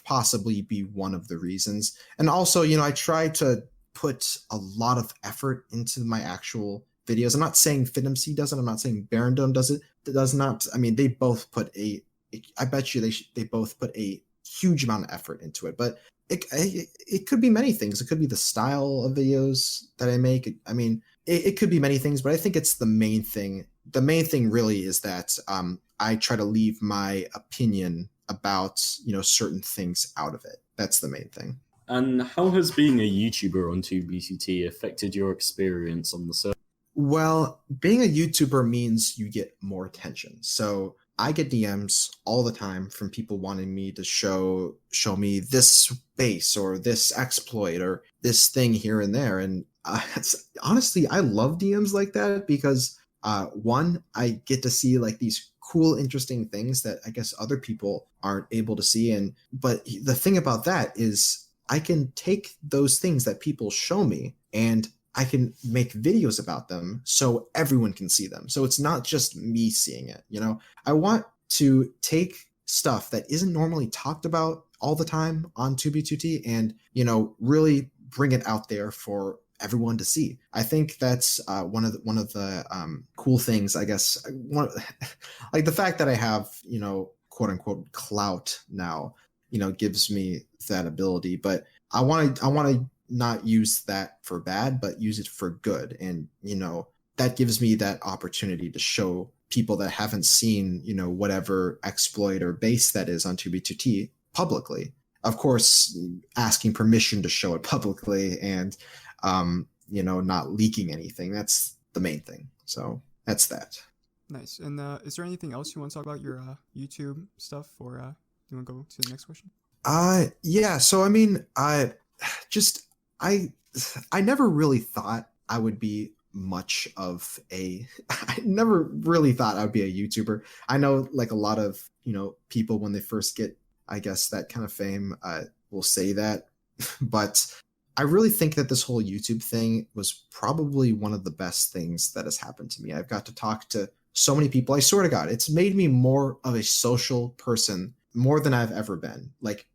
possibly be one of the reasons. And also, I try to put a lot of effort into my actual videos. I'm not saying FitMC does it. I'm not saying Barondome does it. Does not. I mean, they both put I bet you they both put a huge amount of effort into it. But it could be many things. It could be the style of videos that I make. I mean, it could be many things, but I think it's the main thing. The main thing really is that I try to leave my opinion about certain things out of it. That's the main thing. And how has being a YouTuber on 2B2T affected your experience on the server? Well, being a YouTuber means you get more attention. So I get DMs all the time from people wanting me to show me this base or this exploit or this thing here and there. And honestly, I love DMs like that because one, I get to see like these cool, interesting things that I guess other people aren't able to see. But the thing about that is I can take those things that people show me and I can make videos about them so everyone can see them. So it's not just me seeing it. I want to take stuff that isn't normally talked about all the time on 2B2T and, really bring it out there for everyone to see. I think that's one of the cool things, I guess. Like the fact that I have, quote unquote clout now, gives me that ability. But I want to not use that for bad, but use it for good. And, that gives me that opportunity to show people that haven't seen, whatever exploit or base that is on 2B2T publicly. Of course, asking permission to show it publicly and, not leaking anything. That's the main thing. So that's that. Nice. And is there anything else you want to talk about your YouTube stuff, or you want to go to the next question? Yeah. So I mean, I never really thought I would be much of I never really thought I would be a YouTuber. I know like a lot of, people when they first get, I guess, that kind of fame, will say that, but I really think that this whole YouTube thing was probably one of the best things that has happened to me. I've got to talk to so many people. I swear to God, it's made me more of a social person, more than I've ever been. Like,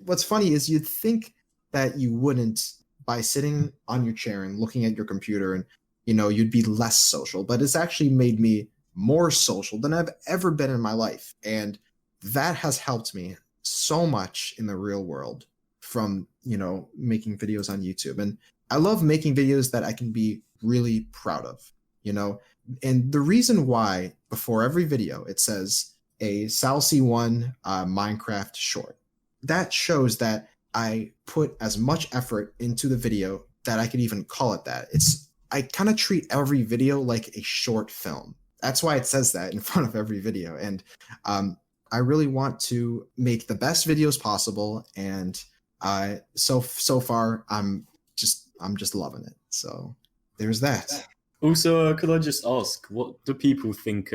what's funny is you'd think that you wouldn't by sitting on your chair and looking at your computer and, you'd be less social, but it's actually made me more social than I've ever been in my life. And that has helped me so much in the real world from, making videos on YouTube. And I love making videos that I can be really proud of, and the reason why before every video, it says a SalC1 Minecraft short, that shows that I put as much effort into the video that I could even call it that. I kind of treat every video like a short film. That's why it says that in front of every video. And I really want to make the best videos possible. And so far, I'm just loving it. So there's that. Also, could I just ask, what do people think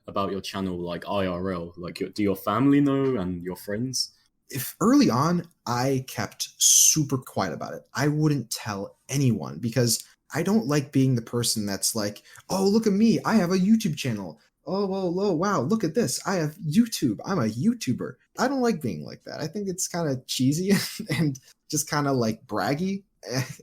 about your channel, like IRL? Like, do your family know and your friends? If early on, I kept super quiet about it. I wouldn't tell anyone because I don't like being the person that's like, oh, look at me, I have a YouTube channel. Oh, wow, look at this. I have YouTube. I'm a YouTuber. I don't like being like that. I think it's kind of cheesy and just kind of like braggy.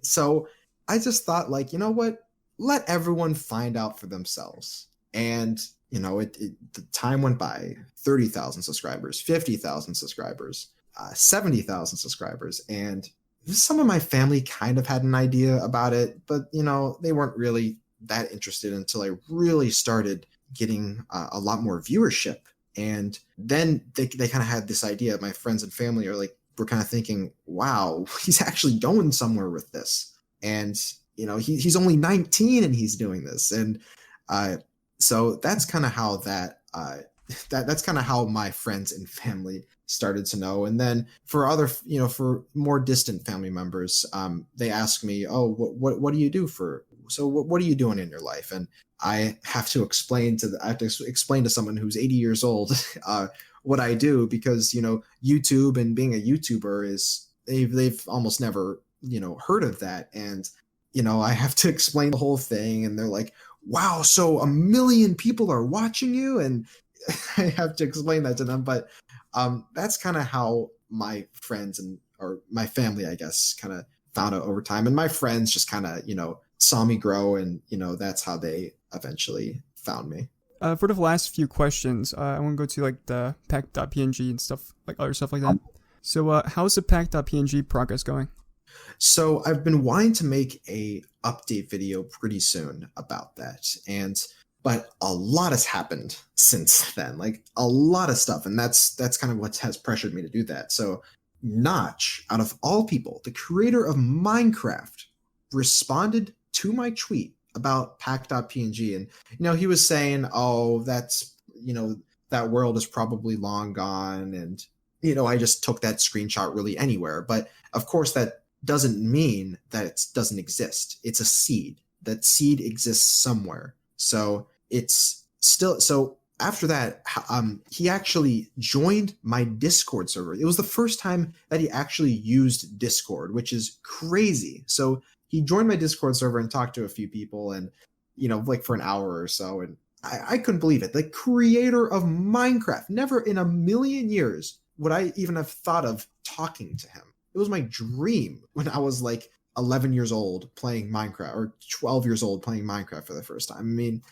So I just thought like, you know what? Let everyone find out for themselves. And, the time went by, 30,000 subscribers, 50,000 subscribers, 70,000 subscribers. And some of my family kind of had an idea about it, but, they weren't really that interested until I really started, getting a lot more viewership. And then they kind of had this idea. My friends and family were kind of thinking, wow, he's actually going somewhere with this. And, he's only 19 and he's doing this. And so that's kind of how that's kind of how my friends and family started to know. And then for other, for more distant family members, they ask me, oh, what do you do what are you doing in your life? And I have to explain to someone who's 80 years old what I do, because YouTube and being a YouTuber is they've almost never heard of that, and I have to explain the whole thing, and they're like, wow, so 1 million people are watching you, and I have to explain that to them. But that's kind of how my friends or my family, I guess, kind of found out over time, and my friends just kind of saw me grow, and that's how they eventually found me. For the last few questions, I want to go to like the pack.png and stuff, like other stuff like that. So how's the pack.png progress going? So I've been wanting to make a update video pretty soon about that, but a lot has happened since then, like a lot of stuff, and that's kind of what has pressured me to do that. So Notch, out of all people, the creator of Minecraft, responded to my tweet about pack.png, and he was saying, oh, that's that world is probably long gone, and I just took that screenshot really anywhere. But of course that doesn't mean that it doesn't exist. It's a seed. That seed exists somewhere. So it's still, so after that, he actually joined my Discord server. It was the first time that he actually used Discord, which is crazy. So he joined my Discord server and talked to a few people, and like for an hour or so, and I couldn't believe it. The creator of Minecraft, never in a million years would I even have thought of talking to him. It was my dream when I was like 11 years old playing Minecraft, or 12 years old playing Minecraft for the first time. I mean,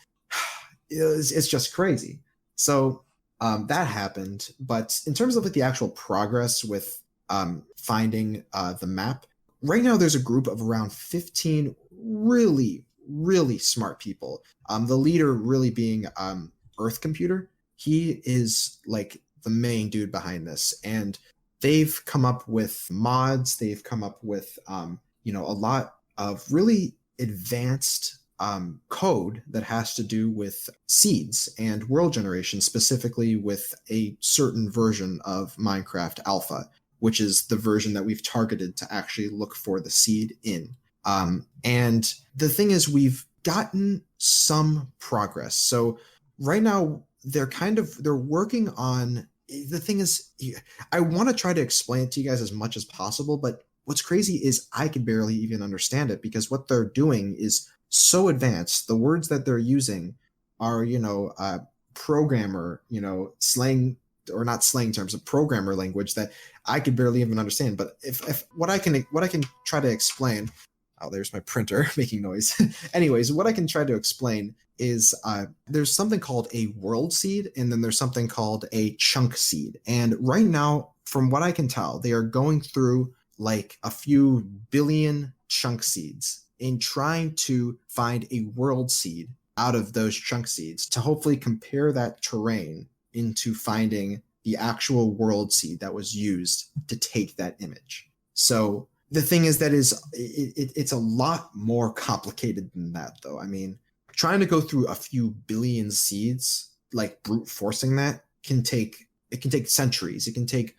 it's just crazy. So that happened. But in terms of like the actual progress with finding the map, right now there's a group of around 15 really, really smart people. The leader really being Earth Computer. He is like the main dude behind this, and they've come up with mods. They've come up with a lot of really advanced code that has to do with seeds and world generation, specifically with a certain version of Minecraft Alpha, which is the version that we've targeted to actually look for the seed in. And the thing is, we've gotten some progress. So right now they're working on, the thing is, I want to try to explain it to you guys as much as possible, but what's crazy is I can barely even understand it, because what they're doing is so advanced. The words that they're using are, programmer, slang, or not slang terms, of programmer language that I could barely even understand. But if what I can try to explain, oh, there's my printer making noise. Anyways, what I can try to explain is there's something called a world seed, and then there's something called a chunk seed. And right now, from what I can tell, they are going through like a few billion chunk seeds in trying to find a world seed out of those chunk seeds to hopefully compare that terrain into finding the actual world seed that was used to take that image. So the thing is that it's a lot more complicated than that, though. I mean, trying to go through a few billion seeds, like brute forcing that, can take centuries. It can take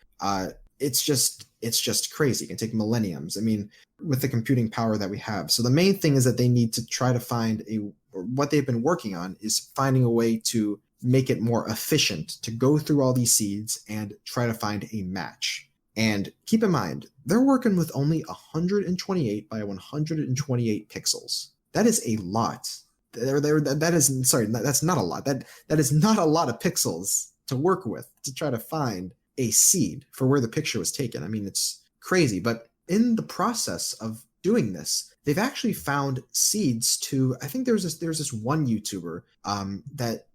it's just crazy. It can take millenniums. I mean, with the computing power that we have. So the main thing is that they need to try to find what they've been working on is finding a way to make it more efficient to go through all these seeds and try to find a match. And keep in mind, they're working with only 128 by 128 pixels. That is a lot. That's not a lot. That is not a lot of pixels to work with to try to find a seed for where the picture was taken. I mean, it's crazy. But in the process of doing this, they've actually found seeds to, I think there's this one YouTuber that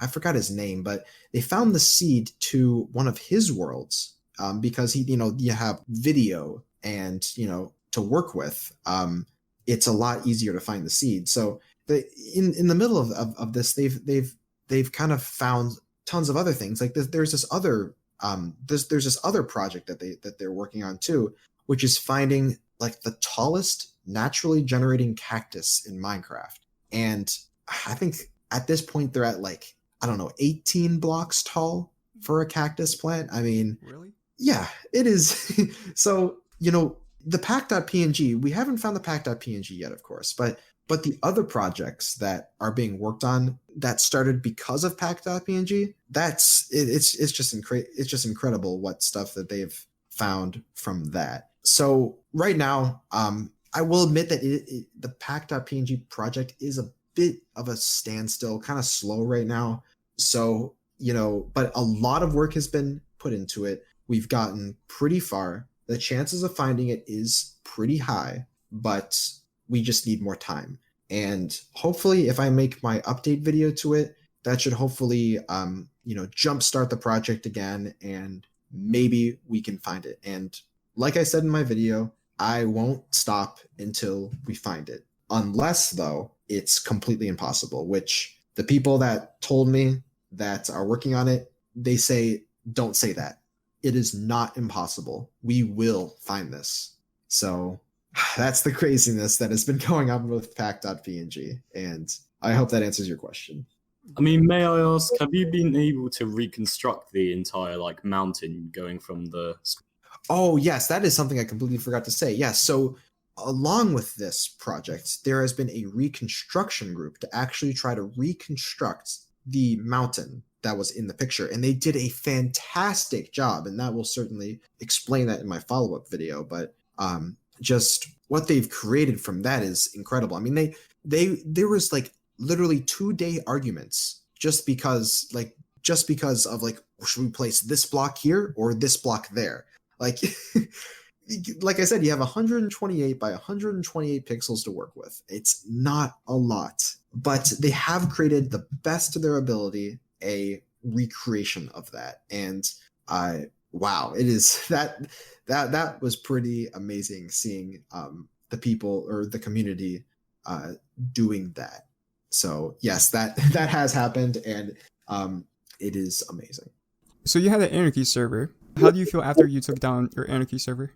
I forgot his name, but they found the seed to one of his worlds because you have video and to work with. It's a lot easier to find the seed. So in the middle of this, they've they've kind of found tons of other things. Like there's this other there's this other project that they're working on too, which is finding like the tallest naturally generating cactus in Minecraft. And I think at this point they're at like, I don't know, 18 blocks tall for a cactus plant. I mean, Really? yeah, it is. So, the pack.png, we haven't found the pack.png yet, of course, but the other projects that are being worked on that started because of pack.png, it's just incredible what stuff that they've found from that. So right now, I will admit that the pack.png project is a bit of a standstill, kind of slow right now. So, but a lot of work has been put into it. We've gotten pretty far. The chances of finding it is pretty high, but we just need more time. And hopefully if I make my update video to it, that should hopefully, jumpstart the project again, and maybe we can find it. And like I said in my video, I won't stop until we find it. Unless, though, it's completely impossible, which the people that told me that are working on it, they say, don't say that. It is not impossible. We will find this. So that's the craziness that has been going on with pack.png. And I hope that answers your question. I mean, may I ask, have you been able to reconstruct the entire mountain going from the... Oh, yes, that is something I completely forgot to say. Yes, so along with this project, there has been a reconstruction group to actually try to reconstruct the mountain that was in the picture. And they did a fantastic job, and that will certainly explain that in my follow-up video. But just what they've created from that is incredible. I mean, there was literally 2-day arguments just because of should we place this block here or this block there? Like I said, you have 128 by 128 pixels to work with. It's not a lot, but they have created the best of their ability a recreation of that. And wow, it is that was pretty amazing seeing the people or the community doing that. So yes, that has happened, and it is amazing. So you had an Anarchy server. How do you feel after you took down your Anarchy server?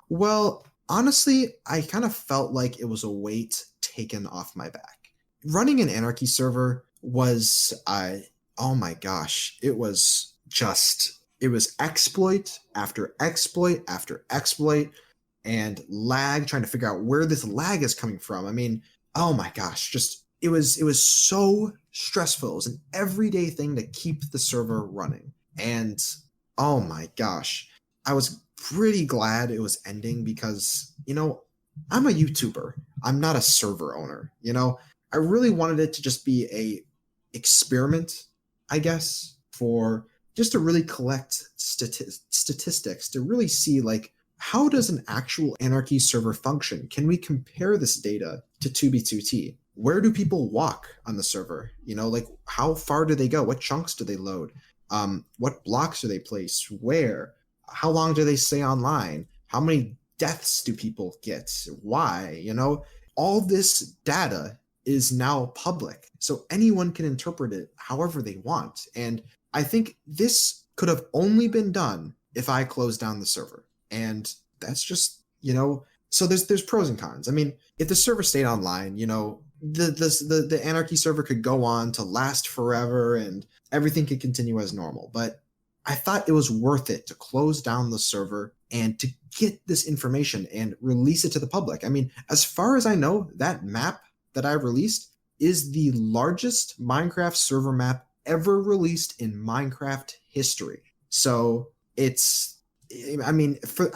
Well, honestly, I kind of felt like it was a weight taken off my back. Running an Anarchy server was, oh my gosh, it was exploit after exploit after exploit, and lag, trying to figure out where this lag is coming from. I mean, oh my gosh, it was so stressful. It was an everyday thing to keep the server running. And oh my gosh, I was pretty glad it was ending because, I'm a YouTuber. I'm not a server owner. I really wanted it to just be a experiment, I guess, for just to really collect statistics, to really see how does an actual Anarchy server function? Can we compare this data to 2b2t? Where do people walk on the server? How far do they go? What chunks do they load? What blocks do they place? Where? How long do they stay online? How many deaths do people get? Why? All this data is now public, so anyone can interpret it however they want. And I think this could have only been done if I closed down the server. And that's just, so there's pros and cons. I mean, if the server stayed online, the Anarchy server could go on to last forever and everything could continue as normal. But I thought it was worth it to close down the server and to get this information and release it to the public. I mean, as far as I know, that map that I released is the largest Minecraft server map ever released in Minecraft history. So I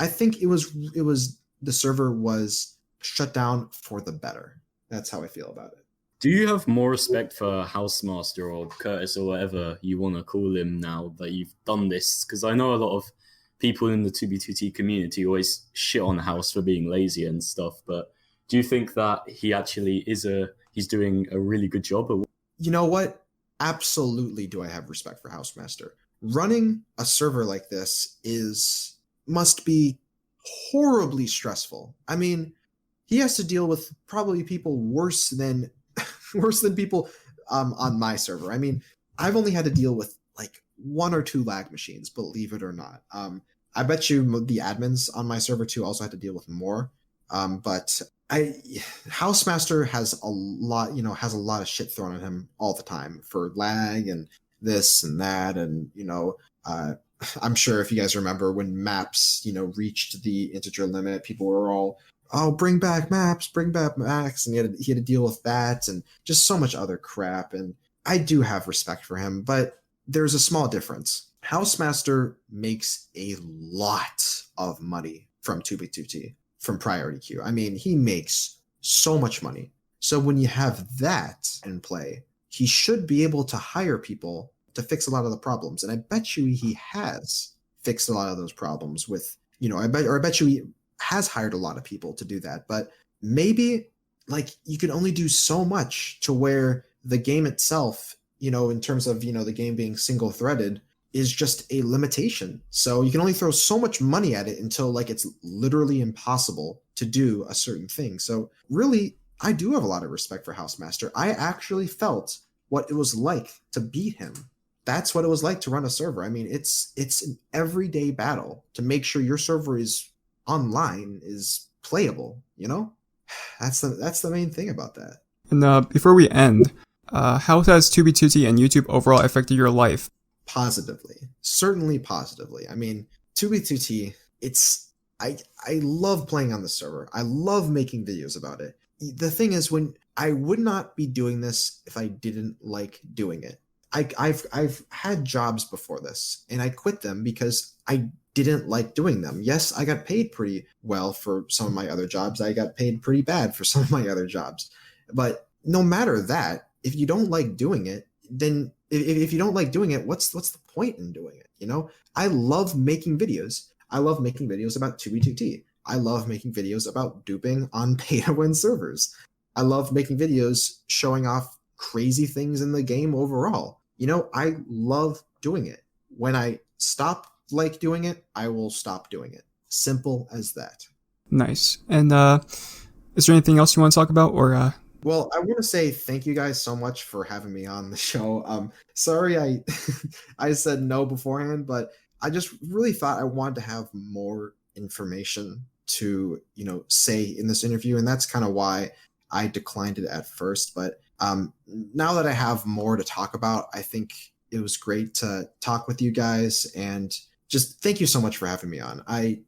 think it was the server was shut down for the better. That's how I feel about it. Do you have more respect for Housemaster or Curtis or whatever you want to call him now that you've done this? Because I know a lot of people in the 2b2t community always shit on House for being lazy and stuff, but do you think that he actually he's doing a really good job? You know what? Absolutely do I have respect for Housemaster. Running a server like this must be horribly stressful. I mean, he has to deal with probably people worse than people on my server. I mean, I've only had to deal with like 1 or 2 lag machines, believe it or not. I bet you the admins on my server too also had to deal with more. But Housemaster has a lot, has a lot of shit thrown at him all the time for lag and this and that, and I'm sure if you guys remember when maps, reached the integer limit, people were all, "Oh, bring back maps, bring back max," and he had to deal with that and just so much other crap. And I do have respect for him, but there's a small difference. Housemaster makes a lot of money from 2B2T, from priority queue. I mean, he makes so much money. So when you have that in play, he should be able to hire people to fix a lot of the problems. And I bet you he has fixed a lot of those problems with, I bet you he has hired a lot of people to do that. But maybe like you can only do so much to where the game itself, in terms of, the game being single threaded, is just a limitation. So you can only throw so much money at it until like it's literally impossible to do a certain thing. So really, I do have a lot of respect for Housemaster. I actually felt what it was like to beat him. That's what it was like to run a server. I mean, it's an everyday battle to make sure your server is online, is playable, That's the main thing about that. And before we end, how has 2B2T and YouTube overall affected your life? Positively. Certainly positively. I mean, 2B2T, I love playing on the server. I love making videos about it. The thing is, when I would not be doing this if I didn't like doing it. I've had jobs before this, and I quit them because I didn't like doing them. Yes, I got paid pretty well for some of my other jobs. I got paid pretty bad for some of my other jobs. But no matter that, if you don't like doing it, then if you don't like doing it, what's the point in doing it? I love making videos. I love making videos about 2B2T. I love making videos about duping on pay-to-win servers. I love making videos showing off crazy things in the game overall. I love doing it. When I stop like doing it, I will stop doing it. Simple as that. Nice. And is there anything else you want to talk about, or? Well, I want to say thank you guys so much for having me on the show. Sorry I I said no beforehand, but I just really thought I wanted to have more information to, say in this interview, and that's kind of why I declined it at first. But now that I have more to talk about, I think it was great to talk with you guys, and just thank you so much for having me on. I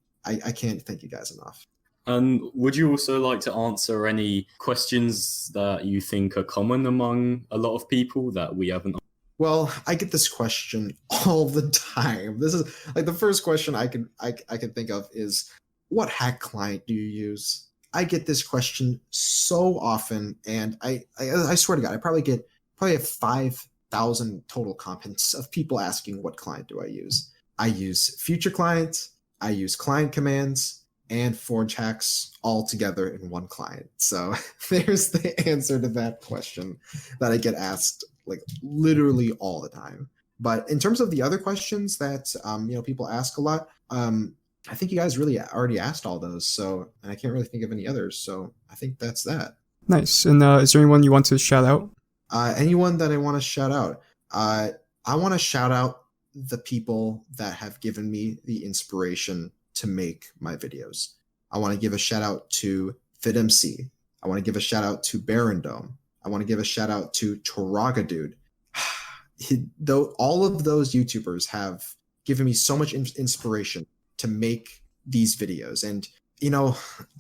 can't thank you guys enough. And would you also like to answer any questions that you think are common among a lot of people that we haven't? Well, I get this question all the time. This is like the first question I can think of is, what hack client do you use? I get this question so often, and I swear to God, I probably have 5,000 total comments of people asking, what client do I use? I use Future Client, I use Client Commands, and Forge Hacks all together in one client. So there's the answer to that question that I get asked like literally all the time. But in terms of the other questions that people ask a lot, I think you guys really already asked all those. So, and I can't really think of any others. So I think that's that. Nice. And is there anyone you want to shout out? Anyone that I want to shout out. I want to shout out the people that have given me the inspiration to make my videos. I want to give a shout out to FitMC. I want to give a shout out to Barondome. I want to give a shout out to Taraga Dude. Though all of those YouTubers have given me so much inspiration to make these videos. And,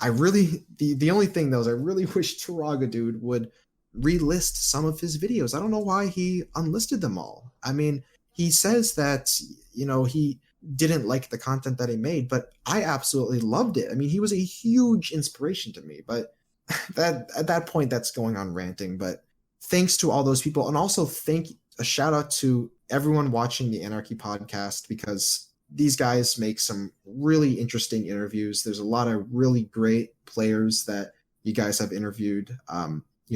I really, the only thing though is I really wish Taraga Dude would relist some of his videos. I don't know why he unlisted them all. I mean, he says that, he didn't like the content that he made, but I absolutely loved it. I mean, he was a huge inspiration to me, but that at that point that's going on ranting. But thanks to all those people, and also a shout out to everyone watching the Anarchy podcast, because these guys make some really interesting interviews. There's a lot of really great players that you guys have interviewed,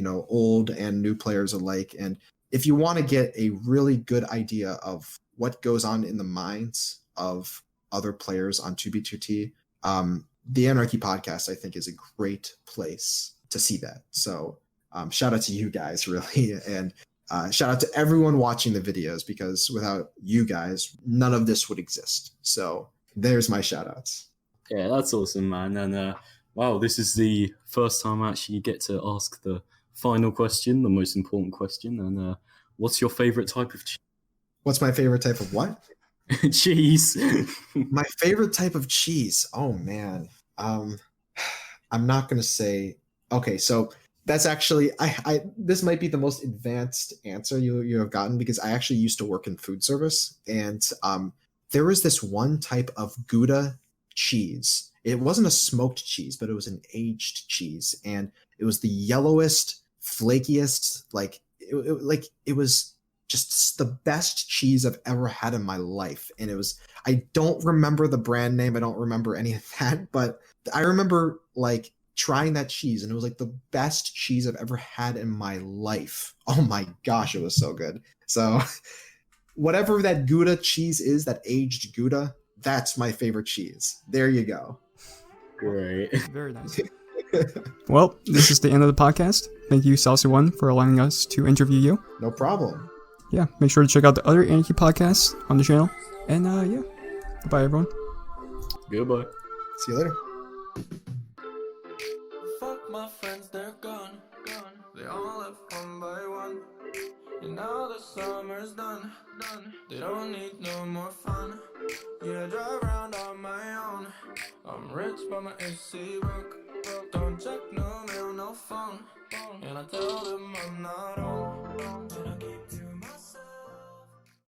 old and new players alike. And if you want to get a really good idea of what goes on in the minds of other players on 2B2T, the Anarchy podcast, I think, is a great place to see that. So shout out to you guys, really. And Shout out to everyone watching the videos, because without you guys, none of this would exist. So there's my shout outs. Yeah, that's awesome, man. And wow, this is the first time I actually get to ask the final question, the most important question. And what's your favorite type of What's my favorite type of what? cheese? My favorite type of cheese. Oh man. I'm not gonna say. Okay, so that's actually I this might be the most advanced answer you have gotten, because I actually used to work in food service, and there was this one type of Gouda cheese. It wasn't a smoked cheese, but it was an aged cheese, and it was the yellowest, flakiest, it was just the best cheese I've ever had in my life. And it was, I don't remember the brand name, I don't remember any of that, but I remember like trying that cheese, and it was like the best cheese I've ever had in my life. Oh my gosh, it was so good. So whatever that Gouda cheese is, that aged Gouda, that's my favorite cheese. There you go. Great. Very nice. Well, this is the end of the podcast. Thank you, SalC1, for allowing us to interview you. No problem. Yeah, make sure to check out the other Anarchy podcasts on the channel. And yeah, goodbye, everyone. Goodbye. See you later. Fuck my friends, they're gone. They all left one by one. And now the summer's done. They don't need no more fun. Yeah, I drive around on my own. I'm rich but my AC broke. Don't check no mail, no phone. And I tell them I'm not home. And I keep